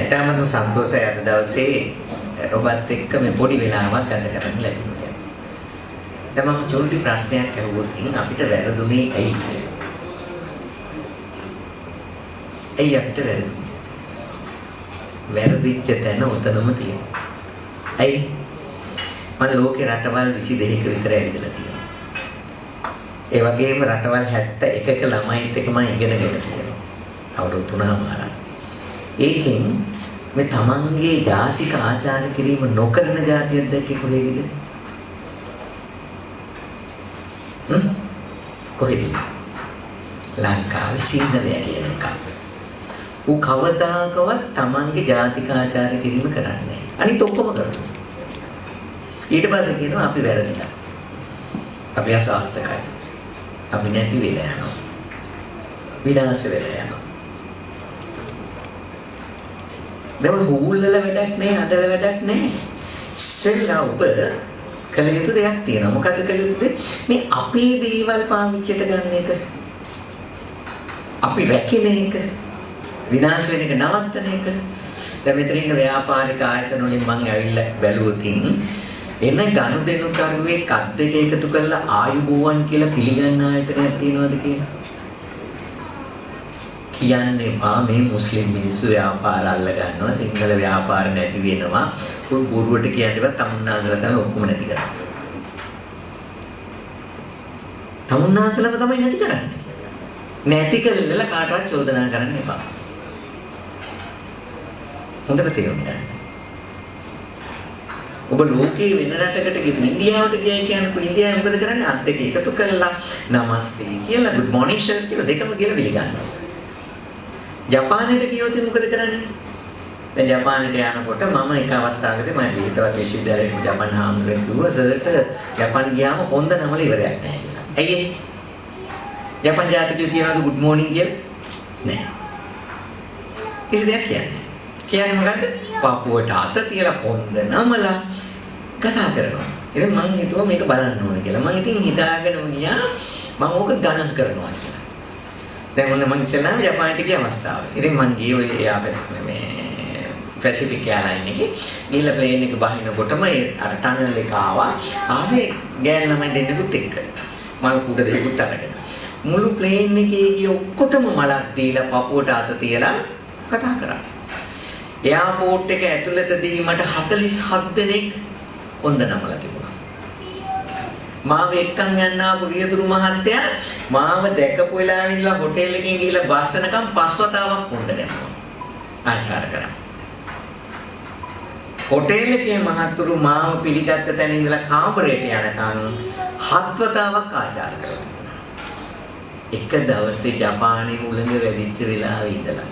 ඊටමත් සන්තෝෂයි අද දවසේ ඔබත් එක්ක මේ පොඩි වෙලාවක් ගත කරන්න ලැබුණා. දැන් මම චොල්ටි ප්‍රශ්නයක් අහුවොත් අපිට වැරදුනේ ඇයි කියලා. ඇයි අපිට වැරදුනේ? වැරදිච්ච තැන උතනම තියෙනවා. ඇයි? මම ලෝකේ රටවල් 22ක විතර ඇවිදලා තියෙනවා. ඒ වගේම රටවල් 71ක ළමයිත් එක්ක මම ඉගෙනගෙන තියෙනවා. අවුරුදු 3මාරක්. ඒකෙන් මේ තමන්ගේ ජාතික ආචාර කිරීම නොකරන ජාතියක් දැක්කේ කොහෙද? කොහෙද? ලංකාවේ සිංහලයා කියන එක. ඌ කවදාකවත් තමන්ගේ ජාතික ආචාර කිරීම කරන්නේ නැහැ. අනිත් ඔක්කොම කරනවා. ඊට පස්සේ කියනවා අපි වැරදිලා. අපි අසාර්ථකයි. අපි නැති වෙලා යනවා. විනාශ වෙලා යනවා. දැන් හුල්ලල වැඩක් නැහැ, අදල වැඩක් නැහැ. ඉස්සෙල්ලා ඔබ කළ යුතු දෙයක් තියෙනවා. මොකද කළ යුතුද? මේ අපේ දේවල් පාවිච්චියට ගන්න එක. අපි රැකින එක. විනාශ වෙන එක නවත්තන එක. දැන් මෙතන ඉන්න ව්‍යාපාරික ආයතන වලින් මම ඇවිල්ලා බැලුවොත් එන ගනුදෙනු කරුවේ කත් දෙක එකතු කරලා ආයුබෝවන් කියලා පිළිගන්න ආයතනයක් තියෙනවද කියලා? කියන්නේ මේ මුස්ලිම් මිනිස්සු ව්‍යාපාර අල්ල ගන්නවා, සිංහල ව්‍යාපාර නැති වෙනවා. උන් බොරුවට කියන්නේවත් තමුන්නාසලා තමයි ඔක්කොම නැති කරන්නේ. තමුන්නාසලම තමයි නැති කරන්නේ. නැති කළල කාටවත් චෝදනා කරන්න එපා. හොඳට තේරුම් ගන්න. ඔබ ලෝකේ වෙන රටකට ගිහින් ඉන්දියාවට ගියයි කියනකො ඉන්දියාවේ මොකද කරන්නේ? අත් දෙක එකතු කරලා නමස්තේ කියලා good morning sir කියලා දෙකම කියලා පිළිගන්නවා. ජපානයට ගියොත් මොකද කරන්නේ? දැන් ජපානයට යනකොට මම එක අවස්ථාවකදී මම හිතවත් විශ්වවිද්‍යාලයේ ජපාන හාමුදුරුවෝ කිව්වා සර්ට ජපාන් ගියාම හොඳ නමල ඉවරයක් නැහැ කියලා. ඇයි ඒ? ජපාන් ජාතිකයෝ කියනවාද good morning කියලා? නැහැ. කිසි දෙයක් කියන්නේ. කියන්නේ මොකද්ද? පාපුවට අත තියලා හොඳ නමලා කතා කරනවා. ඉතින් මම හිතුවා මේක බලන්න ඕන කියලා. මම ඉතින් හිතාගෙනම ගියා මම ඕක ගණන් කරනවා කියලා. දැන් මොන මං ඉස්සෙල්ලාම ජපානට ගිය අවස්ථාව. ඉතින් මං ගියේ ඔය එයාෆෙස් මේ පැසිෆික් එයාලයින් එකේ ගිහලා ප්ලේන් එක බහිනකොටම ඒ අර ටනල් එක ආවා. ආවේ ගෑන් ළමයි දෙන්නෙකුත් එක්ක. මල් කුඩ දෙකකුත් අරගෙන. මුළු ප්ලේන් එකේ ගිය ඔක්කොටම මලක් දීලා පපුවට අත තියලා කතා කරා. එයාපෝට් එක ඇතුළතදී මට 47 දෙනෙක් හොඳ නමලා තිබුණා. මාව එක්කන් යන්න ආපු රියදුරු මහත්තයා මාව දැකපු වෙලාවෙ ඉඳලා හොටෙල් එකකින් ගිහලා බස් වෙනකම් 5 වතාවක් හොඳ නැමුවා. ආචාර කරා. හොටෙල් එකේ මහතුරු මාව පිළිගත්ත තැන ඉඳලා කාමරයට යනකම් 7 වතාවක් ආචාර කළා. එක දවසේ ජපානයේ උලඟ වැඩිච්ච වෙලාවෙ ඉඳලා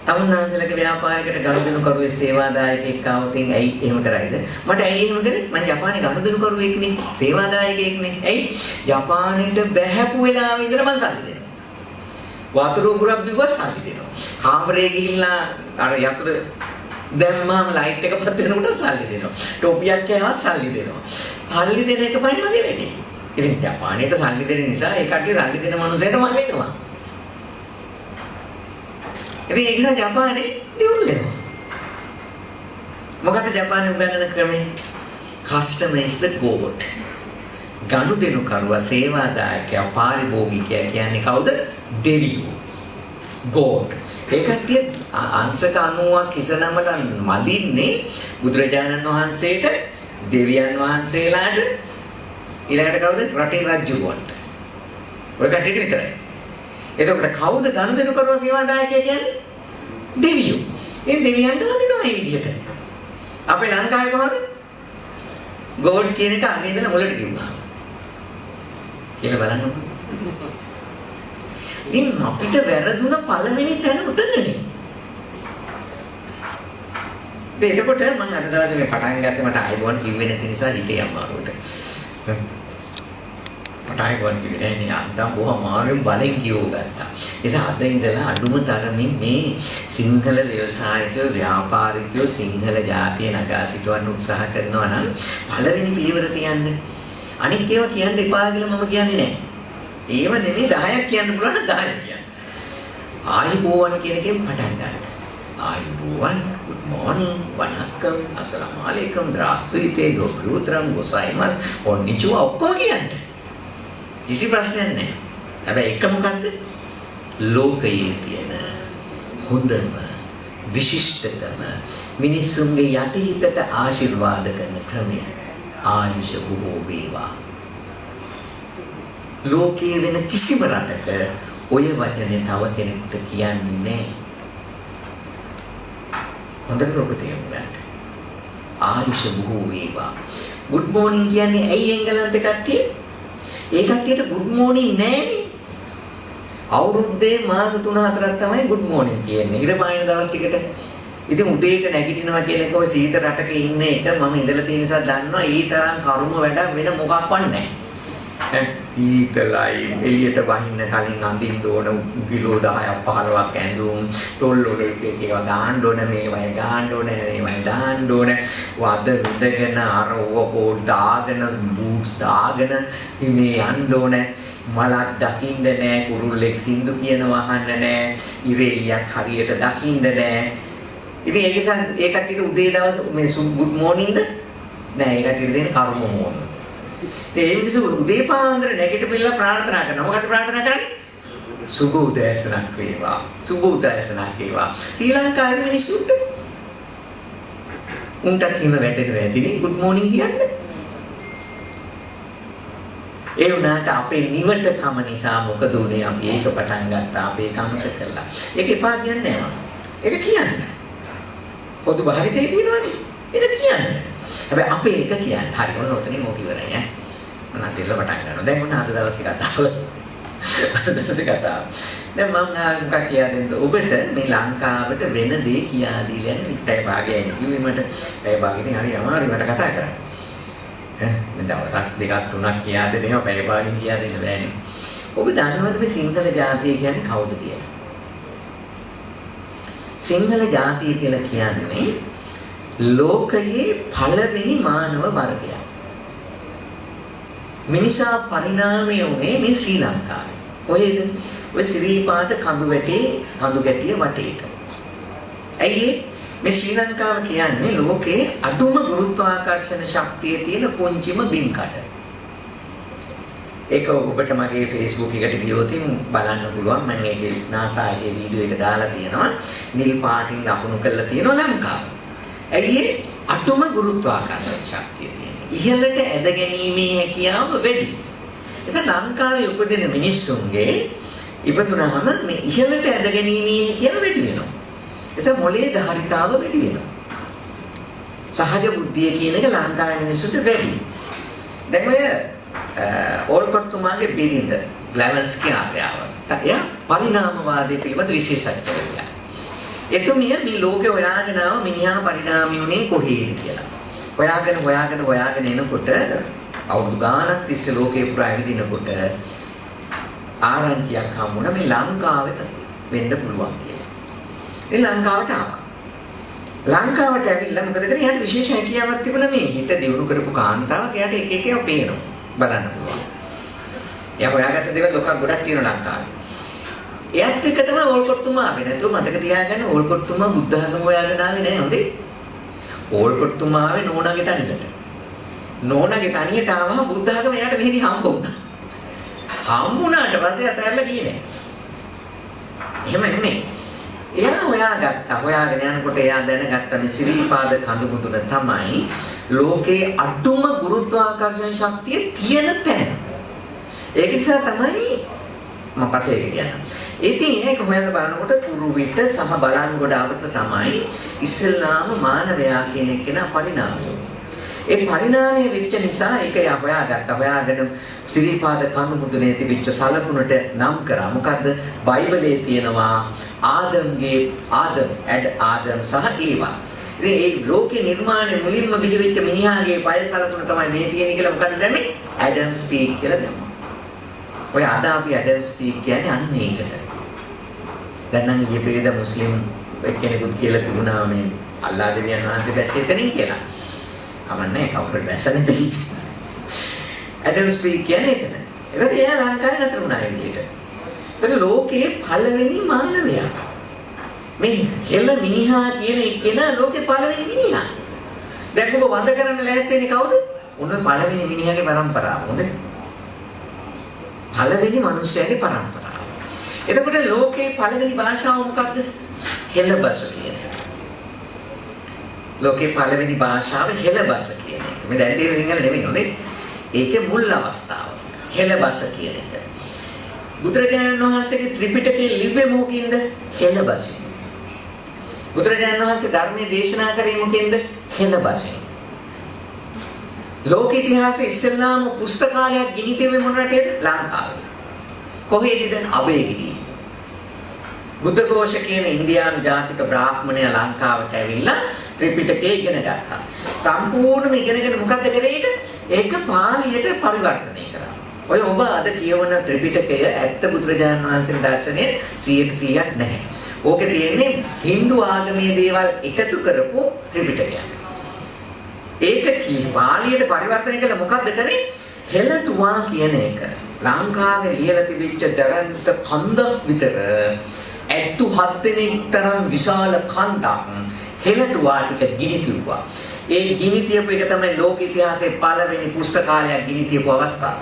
තමුන්නාන්සලගේ ව්‍යාපාරයකට ගනුදෙනු කරුවේ සේවාදායකයෙක් ආවොත් ඇයි එහෙම කරයිද? මට ඇයි එහෙම කරේ? මම ජපානයේ ගනුදෙනු කරුවෙක් නේ, සේවාදායකයෙක් නේ. ඇයි? ජපානයට බැහැපු වෙලාවෙ ඉඳලා මං සල්ලි දෙනවා. වතුර උගුරක් බිව්වා සල්ලි දෙනවා. කාමරේ ගිහිල්ලා අර යතුර දැම්මාම ලයිට් එක පත් වෙනකොට සල්ලි දෙනවා. ටෝපියක් කෑවා සල්ලි දෙනවා. සල්ලි දෙන එක පයින් මගේ වැඩේ. ඉතින් ජපානයට සල්ලි දෙන නිසා ඒ කට්ටිය සල්ලි දෙන මනුස්සයට මම දෙනවා. ඉතින් ඒක නිසා ජපානයේ දියුණු වෙනවා. මොකද ජපානයේ උගන්වන ක්‍රමය customer is the god. ගනුදෙනු කරුවා සේවාදායකයා පාරිභෝගිකයා කියන්නේ කවුද? දෙවියෝ. god. ඒ කට්ටිය අංශක 90ක් ඉසනමලා මදින්නේ බුදුරජාණන් වහන්සේට, දෙවියන් වහන්සේලාට, ඊළඟට කවුද? රටේ රජුවන්ට. ඔය කට්ටියට විතරයි. එතකොට කවුද ගනුදෙනු කරුවා සේවාදායකයා කියන්නේ? දෙවියෝ. ඒ දෙවියන්ට වදිනවා මේ විදිහට. අපේ ලංකාවේ කොහොමද? ගෝඩ් කියන එක අගේ ඉඳලා මුලට කිව්වා. කියලා බලන්නකො. ඉතින් අපිට වැරදුන පළවෙනි තැන උතනනේ. එතකොට මම අද දවසේ මේ පටන් ගත්තේ මට ආයිබෝන් කිව්වේ නැති නිසා හිතේ අමාරුවට. ටයිවන් කිව්වේ නේ අන්දම් බොහොම මාරුවෙන් බලෙන් කියව ගත්තා. ඒ නිසා අද ඉඳලා අඩුම තරමින් මේ සිංහල ව්‍යවසායිකයෝ ව්‍යාපාරිකයෝ සිංහල ජාතිය නගා සිටවන්න උත්සාහ කරනවා නම් පළවෙනි පියවර තියන්න. අනික් ඒවා කියන්න එපා කියලා මම කියන්නේ නැහැ. ඒව නෙමෙයි 10ක් කියන්න පුළුවන් නම් 10ක් කියන්න. ආයිබෝවන් කියන එකෙන් පටන් ගන්න. ආයුබෝවන්, good morning, වණක්කම්, අස්සලාමු අලයිකුම්, ද්‍රාස්තුයිතේ, доброе утро, ගොසයිමල්, කොන්නිචුවා ඔක්කොම කියන්නේ. කිසි ප්‍රශ්නයක් නැහැ. හැබැයි එක මොකද්ද? ලෝකයේ තියෙන හොඳම විශිෂ්ටතම මිනිසුන්ගේ යටිහිතට ආශිර්වාද කරන ක්‍රමය ආයුෂ බොහෝ වේවා. ලෝකයේ වෙන කිසිම රටක ඔය වචනේ තව කෙනෙකුට කියන්නේ නැහැ. හොඳට ඔබ තේරුම් ගන්න. ආයුෂ බොහෝ වේවා. good morning කියන්නේ ඇයි එංගලන්ත කට්ටිය? ඒ කට්ටියට good morning නැහැනේ. අවුරුද්දේ මාස 3-4ක් තමයි good morning කියන්නේ. ඉර පායන දවස් ටිකට. ඉතින් උදේට නැගිටිනවා කියන එක ඔය සීත රටක ඉන්න එක මම ඉඳලා තියෙන නිසා දන්නවා ඊ තරම් කර්ම වැඩක් වෙන මොකක්වත් නැහැ. සීතලයි එළියට වහින්න කලින් අඳින්න ඕන කිලෝ 10ක් 15ක් ඇඳුම් තොල් වල ඒවා ගාන්න ඕන මේවයි ගාන්න ඕන මේවයි දාන්න ඕන වද රුදගෙන අර ඕක දාගෙන බූට්ස් දාගෙන මේ යන්න ඕන මලක් දකින්න නෑ කුරුල්ලෙක් සින්දු කියනවා අහන්න නෑ ඉරේලියක් හරියට දකින්න නෑ ඉතින් ඒක නිසා ඒ කට්ටියට උදේ දවස් මේ good morning ද නෑ ඒ කට්ටියට දෙන කර්ම මොන ඒ මිනිස්සු උදේ පාන්දර නැගිටපිලා ප්‍රාර්ථනා කරනවා. මොකද ප්‍රාර්ථනා කරන්නේ? සුබ උදෑසනක් වේවා. සුබ උදෑසනක් වේවා. ශ්‍රී ලංකාවේ මිනිස්සුන්ට උන්ට කීම වැටෙනවා ඇතිනේ good morning කියන්නේ. ඒ වුණාට අපේ නිවටකම නිසා මොකද උනේ අපි ඒක පටන් ගත්තා අපේ කමත කළා. ඒක එපා කියන්නේ නැහැ. ඒක කියන්නේ. පොදු භාවිතයේ තියෙනවනේ. ඒක කියන්නේ. හැබැයි අපේ එක කියන්නේ හරි ඔන්න ඔතනින් ඕක ඉවරයි ඈ මම අදෙල්ල පටන් ගන්නවා දැන් මොන අද දවසේ කතාව අද දවසේ කතාව දැන් මම මොකක් කියා දෙන්නද ඔබට මේ ලංකාවට වෙන දේ කියා දීලා යන විතරයි භාගයයි කිව්වේ මට පැය භාගෙකින් හරි අමාරුයි මට කතා කරන්න ඈ මේ දවසක් දෙකක් තුනක් කියා දෙන්න ඒවා පැය භාගෙකින් කියා දෙන්න බෑනේ ඔබ දන්නවද මේ සිංහල ජාතිය කියන්නේ කවුද කියලා සිංහල ජාතිය කියලා කියන්නේ ලෝකයේ පළවෙනි මානව වර්ගය. මිනිසා පරිණාමය උනේ මේ ශ්‍රී ලංකාවේ. කොහෙද? ඔය සිරිපාද කඳු ගැටිය වටේට. ඇයි මේ ශ්‍රී ලංකාව කියන්නේ ලෝකයේ අදුම ගුරුත්වාකර්ෂණ ශක්තිය තියෙන පුංචිම බිම්කඩ. ඒක ඔබට මගේ Facebook එකට ගියොත් බලන්න පුළුවන්. මම ඒකේ NASA එකේ වීඩියෝ එක දාලා තියෙනවා. නිල් පාටින් ලකුණු කරලා තියෙනවා ලංකාව. ඇයි අතුම ගුරුත්වාකර්ෂණ ශක්තිය තියෙනවා. ඉහළට ඇද ගැනීමේ හැකියාව වැඩි. එතන ලංකාවේ උපදින මිනිස්සුන්ගේ ඉපදුනහම මේ ඉහළට ඇද ගැනීමේ හැකියාව වැඩි වෙනවා. එතන මොළයේ ධාරිතාව වැඩි වෙනවා. සහජ බුද්ධිය කියන එක ලංකාවේ මිනිස්සුන්ට වැඩි. දැන් ඔය ඕල්කොට්තුමාගේ බිරිඳ බ්ලැවන්ස්කි ආර්යාව. එයා පරිණාමවාදයේ පිළිබඳ විශේෂඥයෙක්. එතුමිය මේ ලෝකේ හොයාගෙන ආව මිනිහා පරිණාමී උනේ කොහේද කියලා. හොයාගෙන එනකොට අවුරුදු ගාණක් තිස්සේ ලෝකේ පුරා ඇවිදිනකොට ආරංචියක් හම්බුණා මේ ලංකාවේ වෙන්න පුළුවන් කියලා. ඒ ලංකාවට ආවා. ලංකාවට ඇවිල්ලා මොකද කරේ? එයාට විශේෂ හැකියාවක් තිබුණා මේ හිත දියුණු කරපු කාන්තාවක්. එයාට එක එකව පේනවා. බලන්න පුළුවන්. එයා හොයාගත්ත දේවල් ලෝකයක් ගොඩක් තියෙනවා ලංකාවේ. එයත් එක්ක තමයි ඕල්කොට්තුමා ආවේ. නැතුව මතක තියාගන්න ඕල්කොට්තුමා බුද්ධ ධර්ම හොයාගෙන ආවේ නෑ හොඳේ. ඕල්කොට්තුමා ආවේ නෝනාගේ තනියට. නෝනාගේ තනියට ආවම බුද්ධ ධර්ම එයාට මෙහෙදි හම්බ වුණා. හම්බුණාට පස්සේ අතහැරලා ගියේ නෑ. එහෙම නෙමෙයි. එයා හොයාගත්තා. හොයාගෙන යනකොට එයා දැනගත්තා මේ සිරිපාද කඳු මුදුන තමයි ලෝකේ අඩුම ගුරුත්වාකර්ෂණ ශක්තිය තියෙන තැන. ඒක නිසා තමයි මම පස්සේ කියනවා. ඉතින් ඒක හොයලා බලනකොට කුරුවිට සහ බලන්ගොඩ අවත තමයි ඉස්ලාම මානවයා කියන කෙනා පරිණාමය. ඒ පරිණාමය වෙච්ච නිසා ඒක හොයාගත්තා. හොයාගෙන සිරිපාද කඳු මුදුනේ තිබිච්ච සලකුණට නම් කරා. මොකද්ද? බයිබලයේ තියෙනවා ආදම් සහ ඒවා. ඉතින් ඒ ලෝකේ නිර්මාණය මුලින්ම බිහිවෙච්ච මිනිහාගේ පය සලකුණ තමයි මේ තියෙන්නේ කියලා මොකද්ද දැම්මේ? ඇඩම්ස් පීක් කියලා දැම්මා. ඔය අද අපි ඇඩම්ස් පීක් කියන්නේ අන්න ඒකට. දැන් නම් ඊයේ පෙරේද මුස්ලිම් එක්කෙනෙකුත් කියලා තිබුණා මේ අල්ලා දෙවියන් වහන්සේ බැස්සේ එතනින් කියලා. කමන්නේ කවුරුත් බැස්ස නැති. ඇඩම්ස් පීක් කියන්නේ එතන. ඒකට එයා ලංකාවේ නතර වුණා ඒ විදිහට. එතන ලෝකයේ පළවෙනි මානවයා. මේ හෙළ මිනිහා කියන එක්කෙනා ලෝකේ පළවෙනි මිනිහා. දැන් ඔබ වඳ කරන්න ලෑස්ති වෙන්නේ කවුද? උන්ව පළවෙනි මිනිහාගේ පරම්පරාව. හොඳද? පළවෙනි මිනිහයාගේ පරම්පරාව. එතකොට ලෝකේ පළවෙනි භාෂාව මොකක්ද? හෙළ බස කියන එක. ලෝකේ පළවෙනි භාෂාව හෙළ බස කියන එක. මේ දැන් තියෙන සිංහල නෙමෙයි හොඳේ. ඒකේ මුල් අවස්ථාව. හෙළ බස කියන එක. බුදුරජාණන් වහන්සේගේ ත්‍රිපිටකයේ ලිව්වේ මොකින්ද? හෙළ බසින්. බුදුරජාණන් වහන්සේ ධර්මයේ දේශනා කරේ මොකින්ද? හෙළ බසින්. ලෝක ඉතිහාසයේ ඉස්සෙල්ලාම පුස්තකාලයක් ගිනි තිබෙන්නේ මොන රටේද? ලංකාවේ. කොහේද? අබේගිරියේ. බුද්ධඝෝෂ කියන ඉන්දියානු ජාතික බ්‍රාහ්මණය ලංකාවට ඇවිල්ලා ත්‍රිපිටකය ඉගෙන ගත්තා. සම්පූර්ණයෙන්ම ඉගෙනගෙන මොකද කරේ ඒක? ඒක පාලියට පරිවර්තනය කරා. ඔය ඔබ අද කියවන ත්‍රිපිටකය ඇත්ත බුදුරජාණන් වහන්සේගේ දර්ශනයේ 100% නැහැ. ඕකේ තියෙන්නේ Hindu ආගමේ දේවල් එකතු කරපු ත්‍රිපිටකයක්. ඒක පාලියට පරිවර්තනය කළා මොකද්ද කරේ? හෙළටුවා කියන එක. ලංකාවේ ලියලා තිබිච්ච දරන්ත කන්දක් විතර ඇත්තු 7 දෙනෙක් තරම් විශාල කන්දක් හෙළටුවා ටික ගිනි තියුවා. ඒ ගිනි තියපු එක තමයි ලෝක ඉතිහාසයේ පළවෙනි පුස්තකාලයක් ගිනි තියපු අවස්ථාව.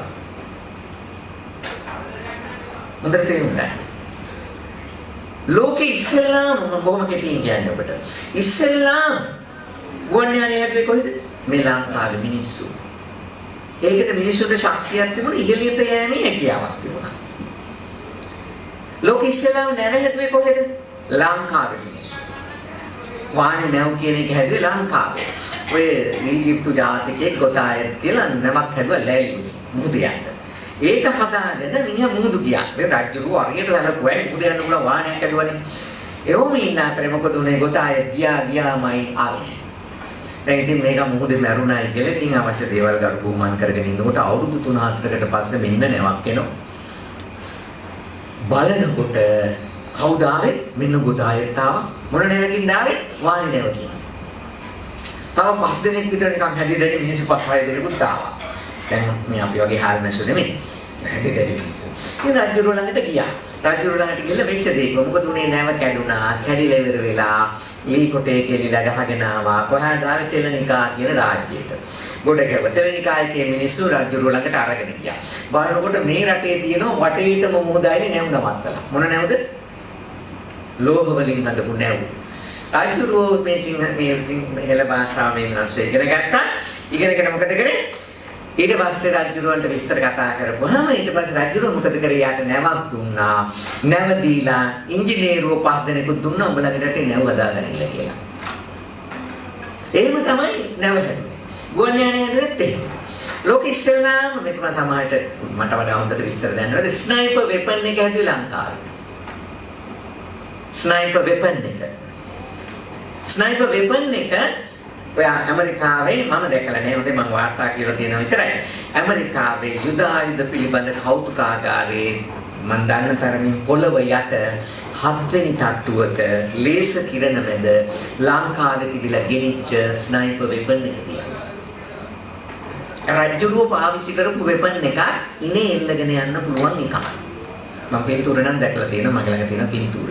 හොඳට තේරුම් ගන්න. ලෝකෙ ඉස්සෙල්ලාම මම බොහොම කෙටියෙන් කියන්නේ ඔබට. ඉස්සෙල්ලාම ගුවන්යානය හැදුවේ කොහෙද? මේ ලංකාවේ මිනිස්සු. ඒකට මිනිස්සුන්ට ශක්තියක් තිබුණා, ඉහළියට යෑමේ හැකියාවක් තිබුණා. ලෝකෙ ඉස්සෙල්ලාම නැව හැදුවේ කොහෙද? ලංකාවේ මිනිස්සු. වානේ නැව් කියන එක හැදුවේ ලංකාවේ. ඔය ඊජිප්තු ජාතිකයෙක් ගොතායත් කියලා නැවක් හැදුවා ලැයිලු මුහුදයන්ට. ඒක හදාගෙන මිනිහා මුහුදු ගියා. මේ රජුරු හරියට සැලකුවා මුහුද යන්න පුළුවන් වාහනයක් හැදුවනේ. එවම ඉන්න අතරේ මොකද උනේ? ගොතායත් ගියාමයි ආවේ. දැන් ඉතින් මේක මුහුදේ මැරුණායි කියලා ඉතින් අවශ්‍ය දේවල් ගන්න බුම්මන් කරගෙන ඉන්නකොට අවුරුදු 3-4කට පස්සේ මෙන්න නැවක් එනවා. බලනකොට කවුද ආවේ? මෙන්න ගොතායත් ආවා. මොන නැවකින්ද ආවේ? වාහනේ නැවකින්. තව 5 දෙනෙක් විතර නිකන් හැදිදෙන මිනිස්සු 5-6 දෙනෙකුත් ආවා. දැන් මේ අපි වගේ හාල් මැස්සු නෙමෙයි. හැදිදෙන මිනිස්සු. ඉතින් රජුරු ළඟට ගියා. රජුරු ළඟට ගිහලා වෙච්ච දේක මොකද උනේ? නැව කැඩුනා, කැඩිලා ඉවර වෙලා ලී කොටේ කෙලිලා ගහගෙන ආවා. කොහාද ආවේ? සෙලනිකා කියන රාජ්‍යයට. ගොඩ ගැව සෙලනිකායේ මිනිස්සු රජුරු ළඟට අරගෙන ගියා. බලනකොට මේ රටේ තියෙන වටේටම මොහොතයිනේ නැව් නවත්තලා. මොන නැව්ද? ලෝහ වලින් හදපු නැව්. රජුරු මේ සිංහල භාෂාවෙන් මිනිස්සු ඉගෙන ගත්තා. ඉගෙනගෙන මොකද කරේ? ඊට පස්සේ රජුරවන්ට විස්තර කතා කරපුවාම ඊට පස්සේ රජුරව මොකද කරේ? යාට නැවක් දුන්නා. නැව දීලා ඉංජිනේරුවෝ 5 දෙනෙකුත් දුන්නා උඹලගේ රටේ නැව හදාගන්න කියලා. එහෙම තමයි නැව හැදුවේ. ගුවන්යානය හැදුවෙත් එහෙම. ලෝක ඉස්සෙල්ලාම මෙතන සමාජයට මට වඩා හොඳට විස්තර දැනනවාද? ස්නයිපර් වෙපන් එක හැදුවේ ලංකාවේ. ස්නයිපර් වෙපන් එක. ස්නයිපර් වෙපන් එක ඔය ඇමරිකාවේ මම දැකලා නැහැ. හොඳේ මම වාර්තා කියලා තියෙනවා විතරයි. ඇමරිකාවේ යුද ආයුධ පිළිබඳ කෞතුකාගාරයේ මම දන්න තරමින් පොළව යට 7 වෙනි තට්ටුවක ලේසර් කිරණ මැද ලංකාවේ තිබිලා ගෙනිච්ච ස්නයිපර් වෙපන් එක තියෙනවා. රජුරුව පාවිච්චි කරපු වෙපන් එක ඉනේ එල්ලගෙන යන්න පුළුවන් එකක්. මම පින්තූර නම් දැකලා තියෙනවා. මගේ ළඟ තියෙන පින්තූර.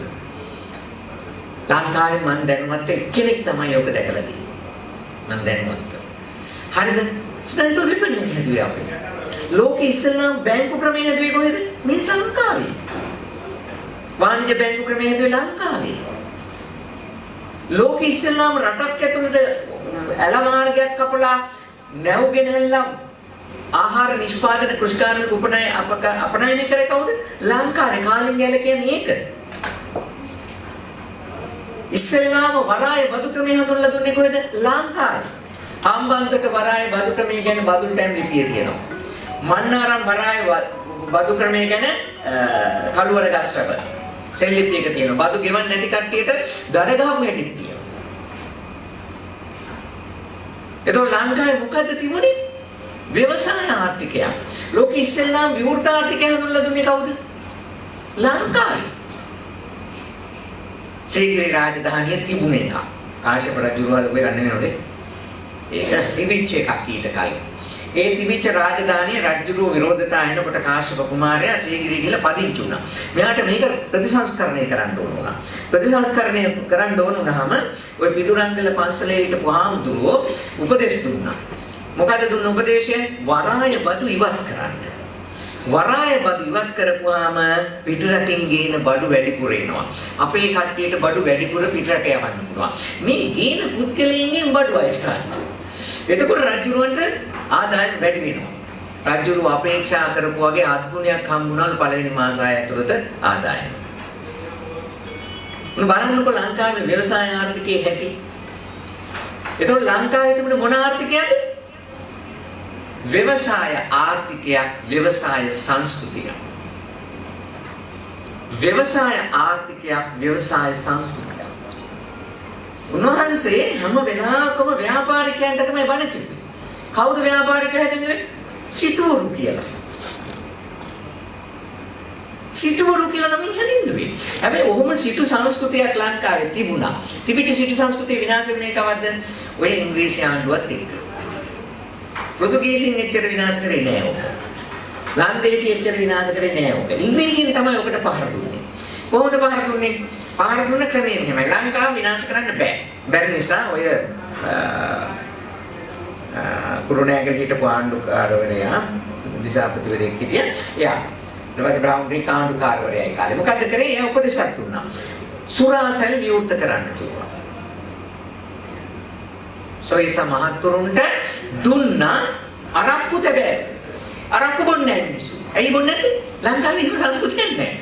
ලංකාවේ මම දැනුවත් එක්කෙනෙක් තමයි ඔක දැකලා තියෙන්නේ. මම දැනුවත්. හරිද? ස්නයිපර් වෙපන් එක හැදුවේ අපි. ලෝකෙ ඉස්සෙල්ලාම බැංකු ක්‍රමය හැදුවේ කොහෙද? මේ ශ්‍රී ලංකාවේ. වාණිජ්‍ය බැංකු ක්‍රමය හැදුවේ ලංකාවේ. ලෝකෙ ඉස්සෙල්ලාම රටක් ඇතුළත ඇල මාර්ගයක් කපලා නැව් ගෙනහැල්ලා ආහාර නිෂ්පාදන කෘෂිකාර්මික අපනයනය කරේ කවුද? ලංකාවේ. කාලිංග ඇල කියන්නේ ඒක. ඉස්සෙල්ලාම වරාය බදු ක්‍රමය හඳුන්වලා දුන්නේ කොහෙද? ලංකාවේ. හම්බන්තොට වරාය බදු ක්‍රමය ගැන බදුල් ටැම් ලිපිය තියෙනවා. මන්නාරම් වරාය බදු ක්‍රමය ගැන කළුවර ගස්රබ සෙල්ලිපියක තියෙනවා. බදු ගෙවන්නේ නැති කට්ටියට දඩ ගහපු හැටිත් තියෙනවා. එතකොට ලංකාවේ මොකද්ද තිබුණේ? ව්‍යවසාය ආර්ථිකය. ලෝකෙ ඉස්සෙල්ලාම විවෘත ආර්ථිකය හඳුන්වලා දුන්නේ කවුද? ලංකාවේ. සීගිරි රාජධානිය තිබුණේ එක. කාශ්‍යප රජුරුවද ඔය ගන්නේ නේද? ඒක තිබිච්ච එකක් ඊට කලින්. ඒ තිබිච්ච රාජධානිය රජුගේ විරෝධතා එනකොට කාශ්‍යප කුමාරයා සීගිරිය ගිහලා පදිංචි වුණා. මෙයාට මේක ප්‍රතිසංස්කරණය කරන්න ඕන වුණා. ප්‍රතිසංස්කරණය කරන්න ඕන වුණාම ওই පිටුරංගල පන්සලේ හිටපු හාමුදුරුවෝ උපදෙස් දුන්නා. මොකද දුන්න උපදේශය? වරාය බදු ඉවත් කරන්න. වරාය බදු ඉවත් කරපුවාම පිටරටින් ගේන බඩු වැඩිපුර එනවා. අපේ කට්ටියට බඩු වැඩිපුර පිටරට යවන්න පුළුවන්. මේ ගේන පුද්ගලයන්ගෙන් බඩු අයින් කරන්න. එතකොට රජුරවන්ට ආදායම වැඩි වෙනවා. රජුරුව අපේක්ෂා කරපු වගේ අත්ගුණයක් හම්බුනාලු පළවෙනි මාස 6 ඇතුළත ආදායම. බලන්නකො ලංකාවේ ව්‍යවසාය ආර්ථිකයේ හැටි. එතකොට ලංකාවේ තිබුණ මොන ආර්ථිකයක්ද? ව්‍යවසාය ආර්ථිකයක්, ව්‍යවසාය සංස්කෘතියක්. ව්‍යවසාය ආර්ථිකයක්, ව්‍යවසාය සංස්කෘතියක්. උන්වහන්සේ හැම වෙලාවකම ව්‍යාපාරිකයන්ට තමයි බණ කිව්වේ. කවුද ව්‍යාපාරිකයෝ හැදෙන්නේ? සිටුවරු කියලා. සිටුවරු කියලා නම් හැදින්නේ. හැබැයි ඔහොම සිටු සංස්කෘතියක් ලංකාවේ තිබුණා. තිබිච්ච සිටු සංස්කෘතිය විනාශ වෙන්නේ කවද්ද? ඔය ඉංග්‍රීසි ආණ්ඩුවත් එක්ක. පෘතුගීසින් එච්චර විනාශ කරේ නෑ ඔක. ලන්දේසි එච්චර විනාශ කරේ නෑ ඔක. ඉංග්‍රීසියෙන් තමයි ඔකට පහර දුන්නේ. කොහොමද පහර දුන්නේ? පහර දුන්න ක්‍රමය මෙහෙමයි. ලංකාව විනාශ කරන්න බෑ. බැරි නිසා ඔය කුරුණෑගල හිටපු ආණ්ඩුකාරවරයා දිසාපතිවරයෙක් හිටියා. එයා ඊට පස්සේ බ්‍රවුන් රික් ආණ්ඩුකාරවරයා කාලේ මොකද්ද කරේ? එයා උපදේශයක් දුන්නා. සුරාසල් විවෘත කරන්න කිව්වා. සොයිස මහතුරුන්ට දුන්නා අරක්කු තැබෑ. අරක්කු බොන්නේ නැහැ මිනිස්සු. ඇයි බොන්නේ නැත්තේ? ලංකාවේ එහෙම සංස්කෘතියක් නැහැ.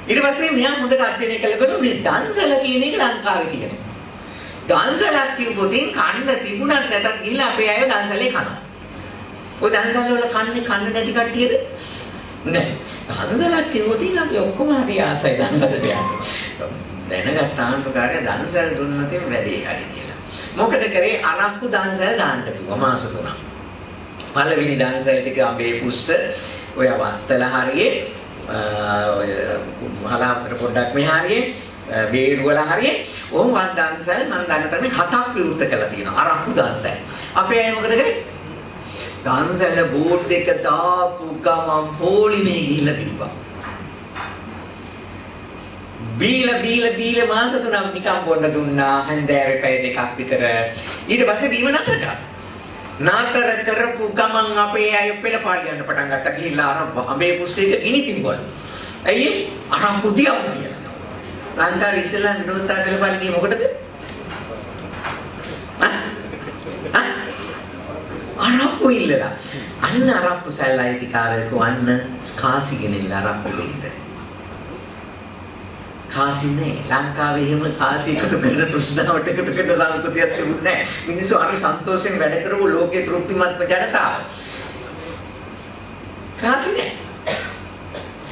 ඊට පස්සේ මෙයා හොඳට අධ්‍යයනය කළකොට මේ දන්සල කියන එක ලංකාවේ තියෙනවා. දන්සලක් කිව්වොතින් කන්න තිබුණත් නැතත් ගිහලා අපේ අය දන්සලේ කනවා. ඔය දන්සල වල කන්න නැති කට්ටියද? නැහැ. දන්සලක් කිව්වොතින් අපි ඔක්කොම හරි ආසයි දන්සලට යන්න. දැනගත් ආණ්ඩුකාරයා දන්සල දුන්නොත් වැඩේ හරි කියලා. මොකද කරේ? අරක්කු දන්සල දාන්න කිව්වා මාස 3ක්. පළවෙනි දන්සල ටික අඹේ පුස්ස ඔය වත්තල හරියේ ඔය හලාවතර පොඩ්ඩක් මෙහාරියේ බේරුවල හරියේ ඕම් වත් දන්සල් මම දන්න තරමේ 7ක් විවෘත කරලා තියෙනවා. අරක්කු දන්සල්. අපේ අය මොකද කරේ? දන්සල බෝඩ් එක දාපු ගමන් පොලිමේ ගිහිල්ලා බිව්වා. බීලා මාස 3ක් නිකන් බොන්න දුන්නා. හැන්දෑවේ පැය 2ක් විතර. ඊට පස්සේ බීම නතර කරා. නතර කරපු ගමන් අපේ අය පෙළපාලි යන්න පටන් ගත්තා. ගිහිල්ලා අර අඹේ පුස්සේක ගිනි තිබුණා. ඇයි? අරන් පුදියව කියලා. ලංකාවේ ඉස්සෙල්ලා විරෝධතා පෙළපාලි ගියේ මොකටද? අරක්කු ඉල්ලලා. අන්න අරක්කු සැලයිතිකාරයෙකු අන්න කාසි ගෙනින්න අරක්කු දෙන්න. කාසි නෑ. ලංකාවේ එහෙම කාසි එකතු කරන තෘෂ්ණාවට එකතු කරන සංස්කෘතියක් තිබුණේ නෑ. මිනිස්සු හරි සන්තෝෂයෙන් වැඩ කරපු ලෝකයේ තෘප්තිමත්ම ජනතාව. කාසි නෑ.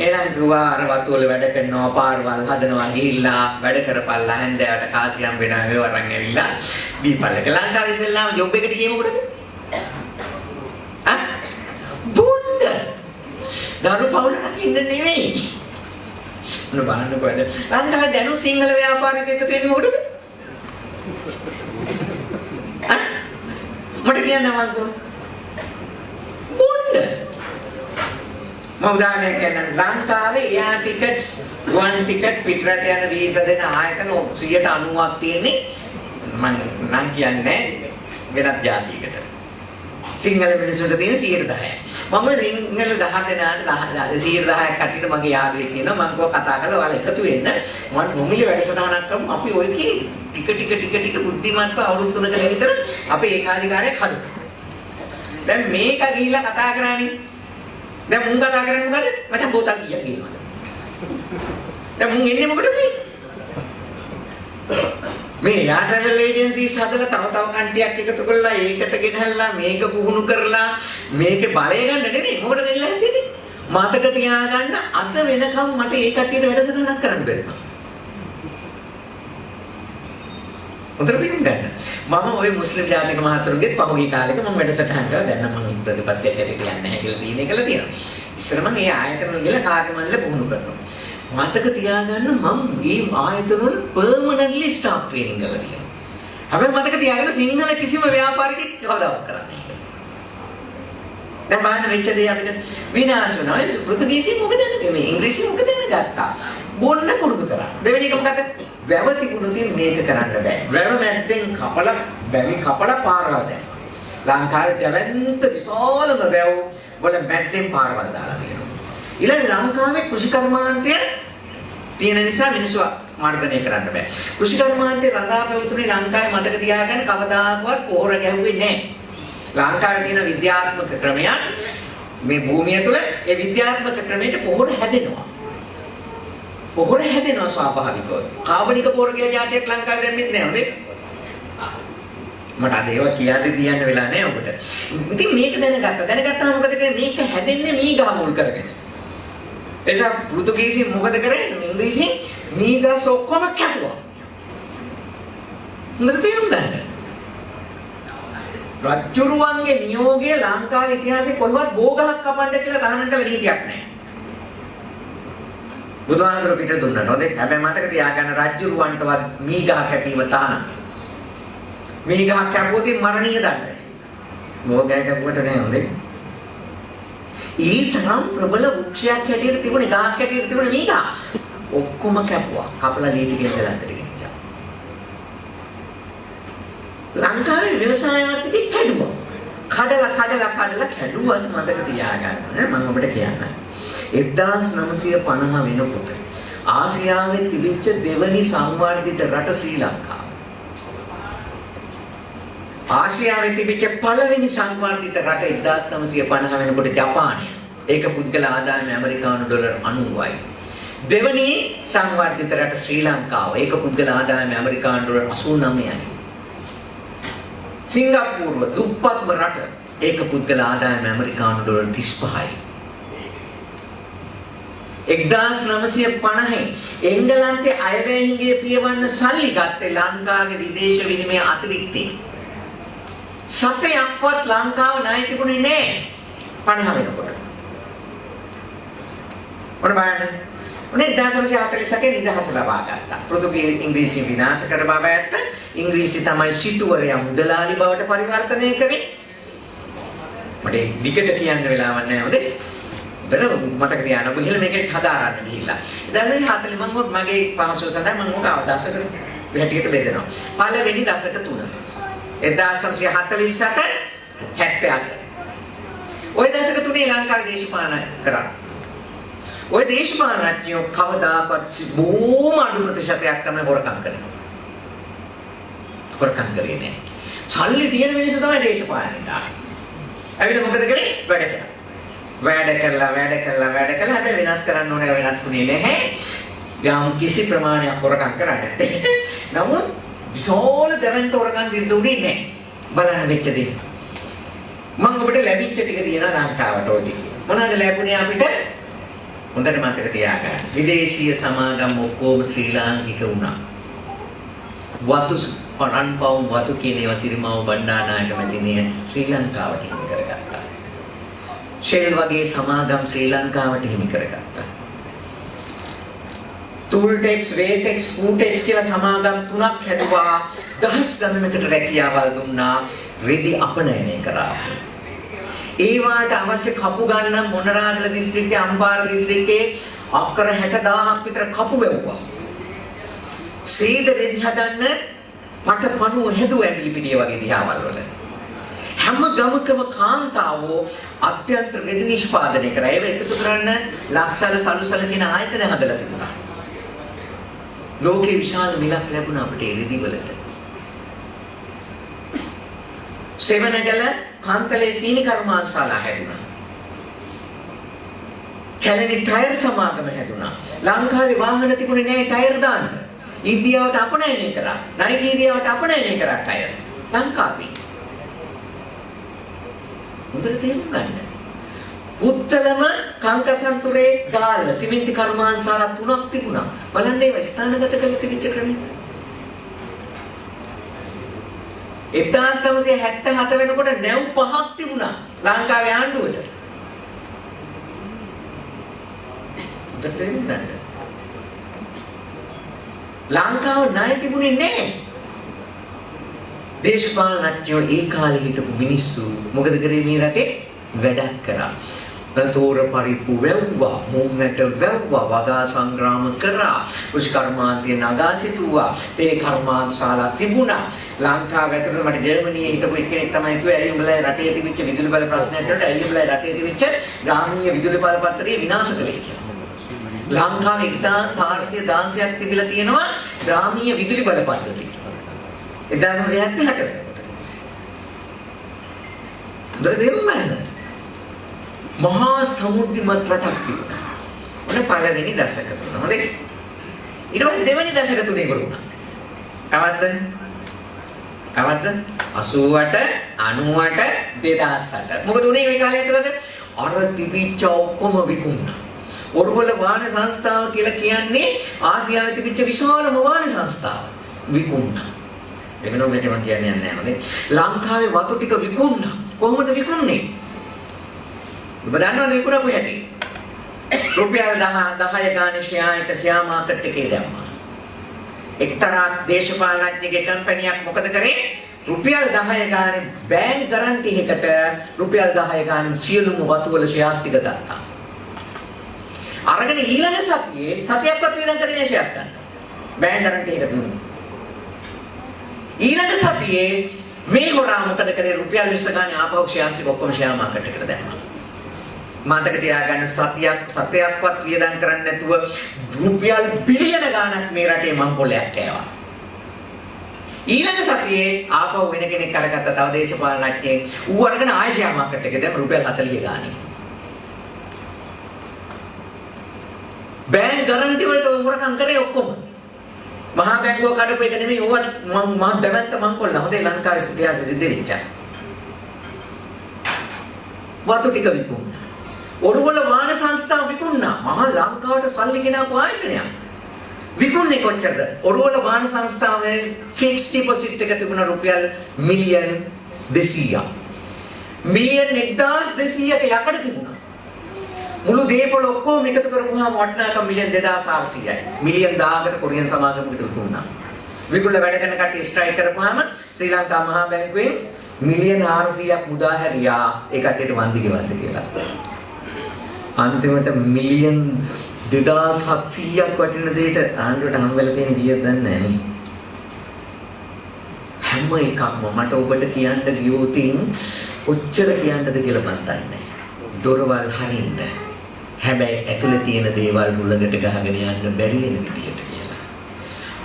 එහෙනම් ගුවා අර වතුවල වැඩ කරනවා, පාරවල් හදනවා, ගිහිල්ලා වැඩ කරපල්ලා හැන්දෑවට කාසියම් වෙනවා ඒ වරන් ඇවිල්ලා බීපල්ලක. ලංකාවේ ඉස්සෙල්ලාම ජොබ් එකට ගියේ මොකටද? බොන්න. දරු පවුල රකින්න නෙවෙයි. මොන බලන්නකො ඇද ලංකාවේ දැනු සිංහල ව්‍යාපාරිකයෙක් එකතු වෙන්නේ මොකටද? මට කියන්න මංකෝ බොන්න. මම උදාහරණයක් කියන්නම්. ලංකාවේ එයා ටිකට්ස් ගුවන් ටිකට් පිටරට යන වීසා දෙන ආයතන 90ක් තියෙන්නේ. මම නම් කියන්නේ වෙනත් ජාතියකට. සිංහල මිනිස්සුන්ට තියෙන 110යි. මම සිංහල 10 දෙනාට 110ක් කට්ටියට මගේ යාළුවෙක් කියනවා මම කතා කරලා ඔයාලා එකතු වෙන්න මම නොමිලේ වැඩසටහනක් කරමු අපි ඔයකේ ටික බුද්ධිමත්ව අවුරුදු 3කට විතර අපේ ඒකාධිකාරයක් හදමු. දැන් මේක ගිහිල්ලා කතා කරානේ. දැන් මුන් කතා කරන්නේ මොකද? මචං බෝතල් කීයක් ගේනවද? දැන් මුන් එන්නේ මොකටද මේ? මේ යා ට්‍රැවල් ඒජන්සිස් හදලා තව කන්ටියක් එකතු කරලා ඒකට ගෙනහැල්ලා මේක පුහුණු කරලා මේකේ බලය ගන්න නෙමෙයි මොකටද එල්ල හැදෙන්නේ මතක තියාගන්න අද වෙනකම් මට ඒ කට්ටියට වැඩසටහනක් කරන්න බැරිද උදේ දින් ගන්න මම ওই මුස්ලිම් ජාතික මහතුරුගෙත් පහුගිය කාලෙක මම වැඩසටහන් කරලා දැන් නම් මම ප්‍රතිපත්තියක් හැටියට යන්නේ නැහැ කියලා තියෙන එකලා තියෙනවා ඉස්සර මම ඒ ආයතන වල ගිහලා කාර්ය මණ්ඩල පුහුණු කරනවා මතක තියාගන්න මම මේ ආයතන වල පර්මනන්ට්ලි ස්ටාෆ් ට්‍රේනින් කරලා තියෙනවා. හැබැයි මතක තියාගන්න සිංහල කිසිම ව්‍යාපාරිකයෙක් කවදාවත් කරන්නේ නැහැ. දැන් බලන්න වෙච්ච දේ අපිට විනාශ වෙනවා. ඒ පෘතුගීසියෙන් මොකද දැනගන්නේ? මේ ඉංග්‍රීසියෙන් මොකද දැනගත්තා? බොන්න පුරුදු කරා. දෙවෙනි එක මොකද? වැව තිබුණොතින් මේක කරන්න බෑ. වැව මැද්දෙන් කපලා පාරවල් දැන්. ලංකාවේ දැවැන්ත විශාලම වැව වල මැද්දෙන් පාරවල් දාලා තියෙනවා. ඊළඟ ලංකාවේ කෘෂිකර්මාන්තය තියෙන නිසා මිනිස්සු මර්ධනය කරන්න බෑ. කෘෂිකර්මාන්තේ රඳා පැවතුනේ ලංකාවේ මතක තියාගන්න කවදාකවත් පොහොර ගැහුවේ නැහැ. ලංකාවේ තියෙන විද්‍යාත්මක ක්‍රමයක් මේ භූමිය තුළ ඒ විද්‍යාත්මක ක්‍රමයට පොහොර හැදෙනවා. පොහොර හැදෙනවා ස්වාභාවිකව. කාබනික පොහොර කියලා જાතියක් ලංකාවේ දැම්මෙත් නැහැ හොඳේ. මට අද ඒවා කියද්දි තියන්න වෙලා නැහැ ඔබට. ඉතින් මේක දැනගත්තා මොකද කරන්නේ? මේක හැදෙන්නේ මීගහ මුල් කරගෙන. එතන පෘතුගීසියෙන් මොකද කරේ? ඉංග්‍රීසියෙන් මීගස් ඔක්කොම කැපුවා. හොඳට තේරුම් ගන්න. රජුරුවන්ගේ නියෝගය ලංකාවේ ඉතිහාසයේ කොහෙවත් බෝගහක් කපන්න කියලා තහනම් කළ නීතියක් නැහැ. බුදුහාමුදුරුවෝ පිට දුන්නා නේද? හැබැයි මතක තියාගන්න රජුරුවන්ටවත් මීගහ කැපීම තහනම්. මීගහ කැපුවොත් මරණීය දඬුවම. බෝගහ කැපුවට නෑ හොඳේ. ඊතරම් ප්‍රබල වෘක්ෂයක් හැටියට තිබුණේ ගහක් හැටියට තිබුණේ මීගහ. ඔක්කොම කැපුවා. කපලා ලීටි ගෙදරට ගෙනිච්චා. ලංකාවේ ව්‍යවසාය ආර්ථිකය කැඩුවා. කඩලා කැඩුවාද මතක තියාගන්න. මම ඔබට කියන්නම්. 1950 වෙනකොට ආසියාවේ තිබිච්ච දෙවනි සංවර්ධිත රට ශ්‍රී ලංකාව. ආසියාවේ තිබිච්ච පළවෙනි සංවර්ධිත රට 1950 වෙනකොට ජපානය. ඒක පුද්ගල ආදායම ඇමරිකානු ඩොලර් 90යි. දෙවනි සංවර්ධිත රට ශ්‍රී ලංකාව. ඒක පුද්ගල ආදායම ඇමරිකානු ඩොලර් 89යි. සිංගප්පූරුව දුප්පත්ම රට. ඒක පුද්ගල ආදායම ඇමරිකානු ඩොලර් 35යි. 1950 එංගලන්තයේ අයවැය හිඟේ පියවන්න සල්ලි ගත්තේ ලංකාවේ විදේශ විනිමය අතිරික්තයෙන්. සතයක්වත් ලංකාව ණය තිබුණේ නැහැ 50 වෙනකොට. මොන බලන්න. උනේ 1948 නිදහස ලබා ගත්තා. පෘතුගීසි ඉංග්‍රීසි විනාශ කර බව ඇත්ත. ඉංග්‍රීසි තමයි සිටුවරයා මුදලාලි බවට පරිවර්තනය කරේ. මට දිගට කියන්න වෙලාවක් නැහැ හොඳේ. මතක තියාගන්න ඔබ ගිහලා මේක හදාරන්න ගිහිල්ලා. දැන් 40 මම මගේ පහසුව සඳහා මම ඔක දශක හැටියට බෙදනවා. පළවෙනි දශක 3. 1948 78. ওই දශක 3 ලංකාවේ දේශපාලන කරා. ওই දේශපාලනඥයෝ කවදාකවත් බොහොම අඩු ප්‍රතිශතයක් තමයි හොරකම් කරන්නේ. හොරකම් කරේ නෑ. සල්ලි තියෙන මිනිස්සු තමයි දේශපාලනේ දාන්නේ. ඇවිල්ලා මොකද කරේ? වැඩ කළා හැබැයි වෙනස් කරන්න ඕනේ වෙනස්ුනේ නැහැ. යම් කිසි ප්‍රමාණයක් හොරකම් කරා නැත්තේ. නමුත් විශාල දැවැන්ත හොරකම් සිද්ධ වුණේ නැහැ. බලන්න වෙච්ච දේ. මම ඔබට ලැබිච්ච ටික තියෙනවා ලංකාවට ඔය ටික. මොනවද ලැබුණේ අපිට? හොඳට මතක තියාගන්න. විදේශීය සමාගම් ඔක්කොම ශ්‍රී ලාංකික වුණා. වතු පරන්පවුම් වතු කියන ඒවා සිරිමාව බණ්ඩාරනායක මැතිණිය ශ්‍රී ලංකාවට හිමි කරගත්තා. ෂෙල් වගේ සමාගම් ශ්‍රී ලංකාවට හිමි කරගත්තා. තුල්ටෙක්ස්, වේටෙක්ස්, ෆූටෙක්ස් කියලා සමාගම් 3ක් හැදුවා. දහස් ගණනකට රැකියාවල් දුන්නා. රෙදි අපනයනය කරා. ඒවාට අවශ්‍ය කපු ගන්න මොනරාගල දිස්ත්‍රික්කයේ අම්පාර දිස්ත්‍රික්කයේ අක්කර 60000ක් විතර කපු වැව්වා. සීද රෙදි හදන්න පටපණුව හැදුවා ඇඹිලිපිටිය වගේ දිහාවල් වල. හැම ගමකම කාන්තාවෝ අත්‍යන්ත රෙදි නිෂ්පාදනය කරා. ඒව එකතු කරන්න ලක්ෂල සලුසල කියන ආයතන හදලා තිබුණා. ලෝකේ විශාල මිලක් ලැබුණා අපිට රෙදි වලට. සෙවණගල කාන්තලේ සීනි කර්මාන්තශාලා හැදුනා. කැලණි ටයර් සමාගම හැදුනා. ලංකාවේ වාහන තිබුණේ නැහැ ටයර් දාන්න. ඉන්දියාවට අපනයනය කරා. නයිජීරියාවට අපනයනය කරා ටයර්. ලංකාවේ. මුදල් තේරුම් ගන්න. උත්තලම කංකසන්තුරේ ගාල්ල සිමෙන්ති කර්මාන්තශාලා 3ක් තිබුණා. බලන්න ඒවා ස්ථානගත කරලා තිබිච්ච ක්‍රමය. 1977 වෙනකොට නැව් 5ක් තිබුණා ලංකාවේ ආණ්ඩුවට. මුදල් තේරුම් ගන්න. ලංකාව ණය තිබුණේ නැහැ. දේශපාලනඥයෝ ඒ කාලේ හිටපු මිනිස්සු මොකද කරේ මේ රටේ? වැඩක් කරා. තෝර පරිප්පු වැව්වා, මුන්නට වැව්වා, වගා සංග්‍රාම කරා, කුෂ්කර්මාන්තය නගා සිටුවා, තේ කර්මාන්ත ශාලා තිබුණා. ලංකාව ඇතුළත මට ජර්මනියේ හිටපු එක්කෙනෙක් තමයි කිව්වේ ඇයි උඹලා රටේ තිබිච්ච විදුලි බල ප්‍රශ්නයට ඇයි උඹලා රටේ තිබිච්ච ග්‍රාමීය විදුලි බල පත්‍රය විනාශ කළේ කියලා. ලංකාවේ 1416ක් තිබිලා තියෙනවා ග්‍රාමීය විදුලි බල පද්ධතිය. 1978 වෙනකොට. මහා සමුද්‍රමත් රටක් තිබුණා. ඔන්න පළවෙනි දශක තුන. හොඳයි. ඊට පස්සේ දෙවෙනි දශක තුනේ කරුණා. කවද්ද? 88 98 2008. මොකද උනේ ওই කාලය ඇතුළත? අර තිබිච්ච ඔක්කොම විකුණා. ඔරුවල වාහන සංස්ථාව කියලා කියන්නේ ආසියාවේ තිබිච්ච විශාලම වාහන සංස්ථාව. විකුණා. ඒක නෝ මෙතන මම කියන්නේ නැහැ නේද? ලංකාවේ වතු ටික විකුණා. කොහොමද විකුණන්නේ? ඔබ දන්නවද විකුණපු හැටි? රුපියල් 10 ගානේ ෂෙයා මාකට් එකේ දැම්මා. එක්තරා දේශපාලනඥයෙක්ගේ කම්පැනියක් මොකද කරේ? රුපියල් 10 ගානේ බෑන්ක් ගරන්ටි එකකට රුපියල් 10 ගානේ සියලුම වතු වල ෂෙයාස් ටික ගත්තා. අරගෙන ඊළඟ සතියේ සතියක්වත් විතරක් කරගෙන ෂෙයාස් ගන්න. බෑන්ක් ගරන්ටි එක දුන්නා. ඊළඟ සතියේ මේ හොරා මොකද කරේ? රුපියල් 20 ගානේ ආපහු ෂෙයාස් ටික ඔක්කොම ෂෙයා මාකට් එකට දැම්මා. මතක තියාගන්න සතයක්වත් වියදම් කරන්නේ නැතුව රුපියල් බිලියන ගාණක් මේ රටේ මංකොල්ලයක් කෑවා. ඊළඟ සතියේ ආපහු වෙන කෙනෙක් අරගත්ත තව දේශපාලනඥයෙක් ඌ අරගෙන ආයෙ ෂෙයා මාකට් එකේ දැම්ම රුපියල් 40 ගාණක්. බෑන්ක් ගරන්ටි වලට හොරකම් කරේ ඔක්කොම. මහා බැංකුව කඩපු එක නෙමෙයි ඕවා මම දැවැත්ත මංකොල්ල. හොඳේ ලංකාවේ ඉතිහාසෙ සිද්ධ වෙච්ච. වතු ටික විකුණා. ඔරුවල වාහන සංස්ථාව විකුණා. මහා ලංකාවට සල්ලි ගෙනාපු ආයතනයක්. විකුණන්නේ කොච්චරද? ඔරුවල වාහන සංස්ථාවේ ෆික්ස්ඩ් ඩිපොසිට් එක තිබුණා රුපියල් මිලියන් 200ක්. මිලියන් 1200ක යකඩ තිබුණා. මුළු දේපොළ ඔක්කොම එකතු කරපුවාම වටිනාකම මිලියන් 2400යි. මිලියන් 1000කට කොරියන් සමාගමකට විකුණා. විකුණලා වැඩ කරන කට්ටිය ස්ට්‍රයික් කරපුවාම ශ්‍රී ලංකා මහා බැංකුවෙන් මිලියන් 400ක් මුදා හැරියා ඒ කට්ටියට වන්දි ගෙවන්න කියලා. අන්තිමට මිලියන් 2700ක් වටින දෙයට ආණ්ඩුවට හම්බෙලා තියෙන කීයද දන්නේ නැහැ නේ. හැම එකක්ම මට ඔබට කියන්න ගියොතින් ඔච්චර කියන්නද කියලා මන් දන්නේ. දොරවල් හරින්න. හැබැයි ඇතුලේ තියෙන දේවල් උලකට ගහගෙන යන්න බැරි වෙන විදියට කියලා.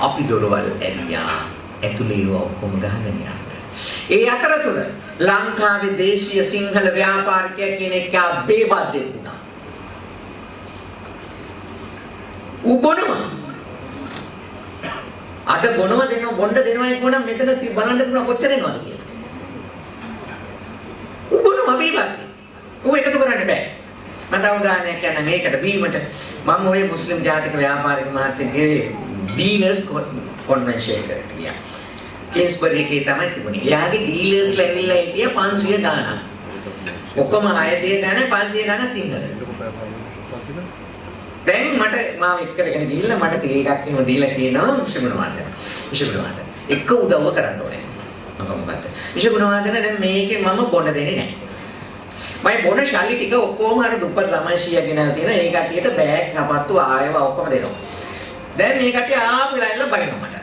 අපි දොරවල් ඇරියා. ඇතුලේ ඒවා ඔක්කොම ගහගෙන යන්න. ඒ අතරතුර ලංකාවේ දේශීය සිංහල ව්‍යාපාරිකයෙක් කෙනෙක් බේබද්දෙක් වුණා. ඌ බොනවා. අද බොනවා දෙනවා බොණ්ඩ දෙනවා කියනනම් මෙතන බලන්න තිබුණා කොච්චර එනවද කියලා. ඌ බොනවා බේබද්දේ. ඌ එකතු කරන්න බෑ. මම තව උදාහරණයක් කියන්න මේකට බීමට මම ওই මුස්ලිම් ජාතික ව්‍යාපාරික මහත්තයෙක්ගේ ඩීලර්ස් කොන්වෙන්ෂන් එකට ගියා. කින්ස්බරි එකේ තමයි තිබුණේ. එයාගේ ඩීලර්ස්ලා ඇවිල්ලා හිටිය 500 ගාණක්. ඔක්කොම 600 ගාණ 500 ගාණ සිංහල. දැන් මට මාව එක්කගෙන ගිහිල්ලා මට තේ එකක් එහෙම දීලා කියනවා විශේෂ එක්ක උදව්ව කරන්න ඕනේ. මොකද විශේෂ දැන් මේකේ මම බොන්න දෙන්නේ නැහැ. මම බොන ශාලි ටික ඔක්කොම අර දුප්පත් ළමයි 100ක් ගෙනල්ලා තියෙනවා. ඒ කට්ටියට බෑග් කපත්තු ආයෙව ඔක්කොම දෙනවා. දැන් මේ කට්ටිය ආපු වෙලාවෙලා බනිනවා මට.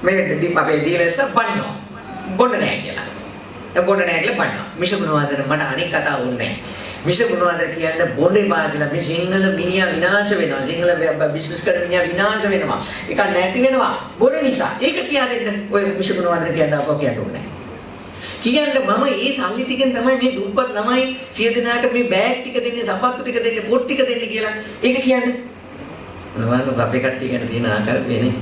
මේ අපේ ඩීලර්ස්ලා බනිනවා. බොන්න නැහැ කියලා. බොන්න නැහැ කියලා බනිනවා. මිෂගුණවාදන මට අනික් කතාව වුන්නේ නැහැ. මිෂගුණවාදන කියන්නේ බොන්න එපා කියලා. මේ සිංහල මිනිහා විනාශ වෙනවා. සිංහල බිස්නස් කරන මිනිහා විනාශ වෙනවා. ඒක නැති වෙනවා. බොන නිසා. ඒක කියා දෙන්න. ඔය මිෂගුණවාදන කියන්නේ අපෝ කියන්න ඕනේ නැහැ. කියන්නේ මම ඒ සල්ලි ටිකෙන් තමයි මේ දුප්පත් ළමයි 100 දෙනාට මේ බෑග් ටික දෙන්නේ, සපත්තු ටික දෙන්නේ, පොත් ටික දෙන්නේ කියලා. ඒක කියන්නේ. මොනවාද අපේ කට්ටිය ගැන තියෙන ආකල්පය නේ.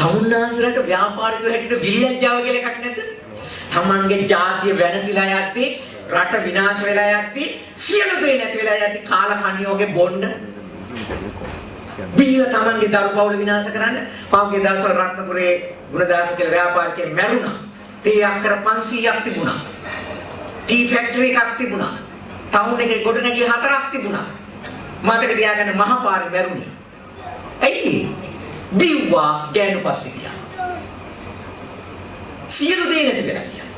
තමුන්නාසලට ව්‍යාපාරිකයෝ හැටියට විල්ලැජ්ජාව කියලා එකක් නැද්ද? තමන්ගේ ජාතිය වෙනසිලා යද්දී, රට විනාශ වෙලා යද්දී, සියලු දේ නැති වෙලා යද්දී කාලකන්ණියෝගේ බොණ්ඩ බීලා තමන්ගේ දරු පවුල විනාශ කරන්න. පහුගිය දවස්වල රත්නපුරේ ගුණදාස කියලා ව්‍යාපාරිකයෙක් මැරුණා. තේ අක්කර 500ක් තිබුණා. ටී ෆැක්ටරි එකක් තිබුණා. ටවුන් එකේ ගොඩනැගිලි 4ක් තිබුණා. මතක තියාගන්න මහපාරේ මැරුණේ. ඇයි? දිව්වා ගෑනු පස්සේ ගියා. සියලු දේ නැති වෙලා ගියා.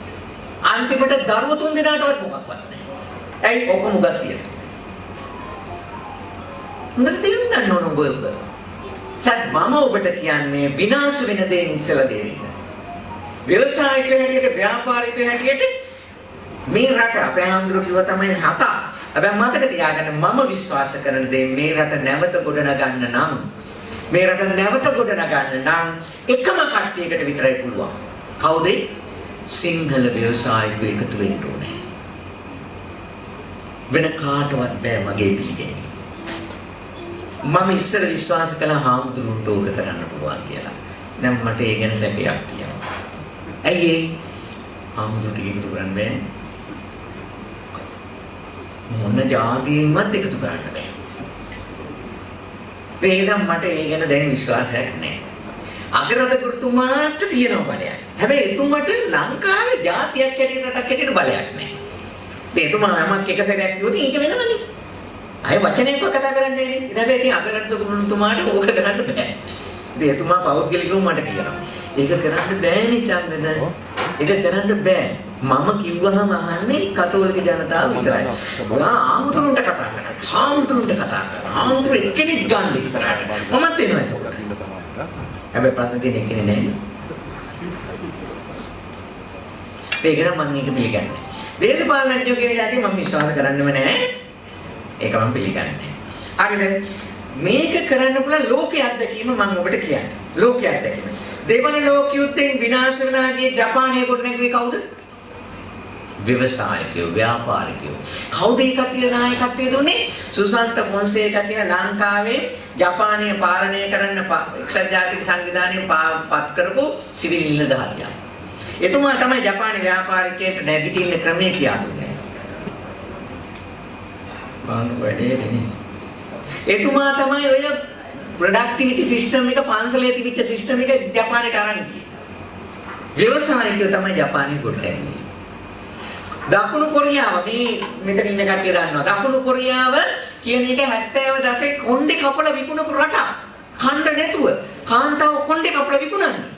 අන්තිමට දරුවෝ 3 දෙනාටවත් මොකක්වත් නැහැ. ඇයි ඔක්කොම උගස් තියෙනවා. හොඳට තේරුම් ගන්න ඕන ඔබ. සත් මම ඔබට කියන්නේ විනාශ වෙන දේ ඉස්සලා දෙන්න. ව්‍යවසායිකයෝ හැටියට ව්‍යාපාරිකයෝ හැටියට මේ රට අපේ ආන්දර කිව්ව තමයි 7. හැබැයි මතක තියාගන්න මම විශ්වාස කරන දේ මේ රට නැවත ගොඩනගන්න නම් එකම කට්ටියකට විතරයි පුළුවන්. කවුද? සිංහල ව්‍යවසායිකයෝ එකතු වෙන්න ඕනේ. වෙන කාටවත් බෑ මගේ පිළිගැනීම. මම ඉස්සර විශ්වාස කළා හාමුදුරුවන්ට ඕක කරන්න පුළුවන් කියලා. දැන් මට ඒ ගැන සැකයක් තියෙනවා. ඇයි ඒ? හාමුදුරුවන්ට එකතු කරන්න බෑනේ. මොන જાතියෙන්වත් එකතු කරන්න බෑ. එහෙනම් මට ඒ ගැන දැන් විශ්වාසයක් නැහැ. අගරාධපතිතුමාට තියෙන බලයක්. හැබැයි එතුමාට ලංකාවේ જાතියක් හැටියට රටක් හැටියට බලයක් නැහැ. එතුමා යමක් එක සැරයක් කිව්වොත් ඒක වෙනවනේ. අය වචනයක්ව කතා කරන්නේ නැහැ. ඉතින් ඉතින් අගරාධපතිතුමාට ඕක කරන්න බෑ. ඉතින් එතුමා පෞද්ගලිකව මට කියනවා. ඒක කරන්න බෑනේ චන්දන. ඒක කරන්න බෑ. මම කිව්වහම අහන්නේ කතෝලික ජනතාව විතරයි. ආමුතුරුන්ට කතා කරන්න. ආමුතුරුන්ට කතා කරන්න. ආමුතුරු එක්කෙනෙක් ගන්න ඉස්සරහට. මමත් එනවා එතකොට. හැබැයි ප්‍රශ්න තියෙන්නේ එක්කෙනෙක් නැහැ. ඒක නම් මම ඒක පිළිගන්නේ. දේශපාලනඥයෝ කියන જાතිය මම විශ්වාස කරන්නෙම නැහැ. ඒක මම පිළිගන්නේ. හරිද? මේක කරන්න පුළුවන් ලෝකයේ අත්දැකීම මම ඔබට කියන්නේ. ලෝකයේ අත්දැකීම. දෙවන ලෝක යුද්ධයෙන් විනාශ වෙලා ගිය ජපානයේ කොට නැගුවේ කවුද? ව්‍යවසායකයෝ, ව්‍යාපාරිකයෝ. කවුද ඒ කට්ටිය නායකත්වය දුන්නේ? සුසන්ත ෆොන්සේකා කියන ලංකාවේ ජපානය පාලනය කරන්න එක්සත් ජාතික සංවිධානයේ පත් කරපු සිවිල් නිලධාරියා. එතුමා තමයි ජපානයේ ව්‍යාපාරිකයන්ට නැගිටින්න ක්‍රමය කියා දුන්නේ. බාන්න වැඩේටනේ. එතුමා තමයි ඔය ප්‍රොඩක්ටිවිටි සිස්ටම් එක පන්සලේ තිබිච්ච සිස්ටම් එක ජපානයට අරන් ගියේ. ව්‍යවසායිකයෝ තමයි ජපානයේ කොට නැගුවේ. දකුණු කොරියාව මේ මෙතන ඉන්න කට්ටිය දන්නවා. දකුණු කොරියාව කියන එක 70 දශකේ කොණ්ඩේ කපලා විකුණපු රටක්. ඛණ්ඩ නැතුව කාන්තාව කොණ්ඩේ කපලා විකුණන්නේ.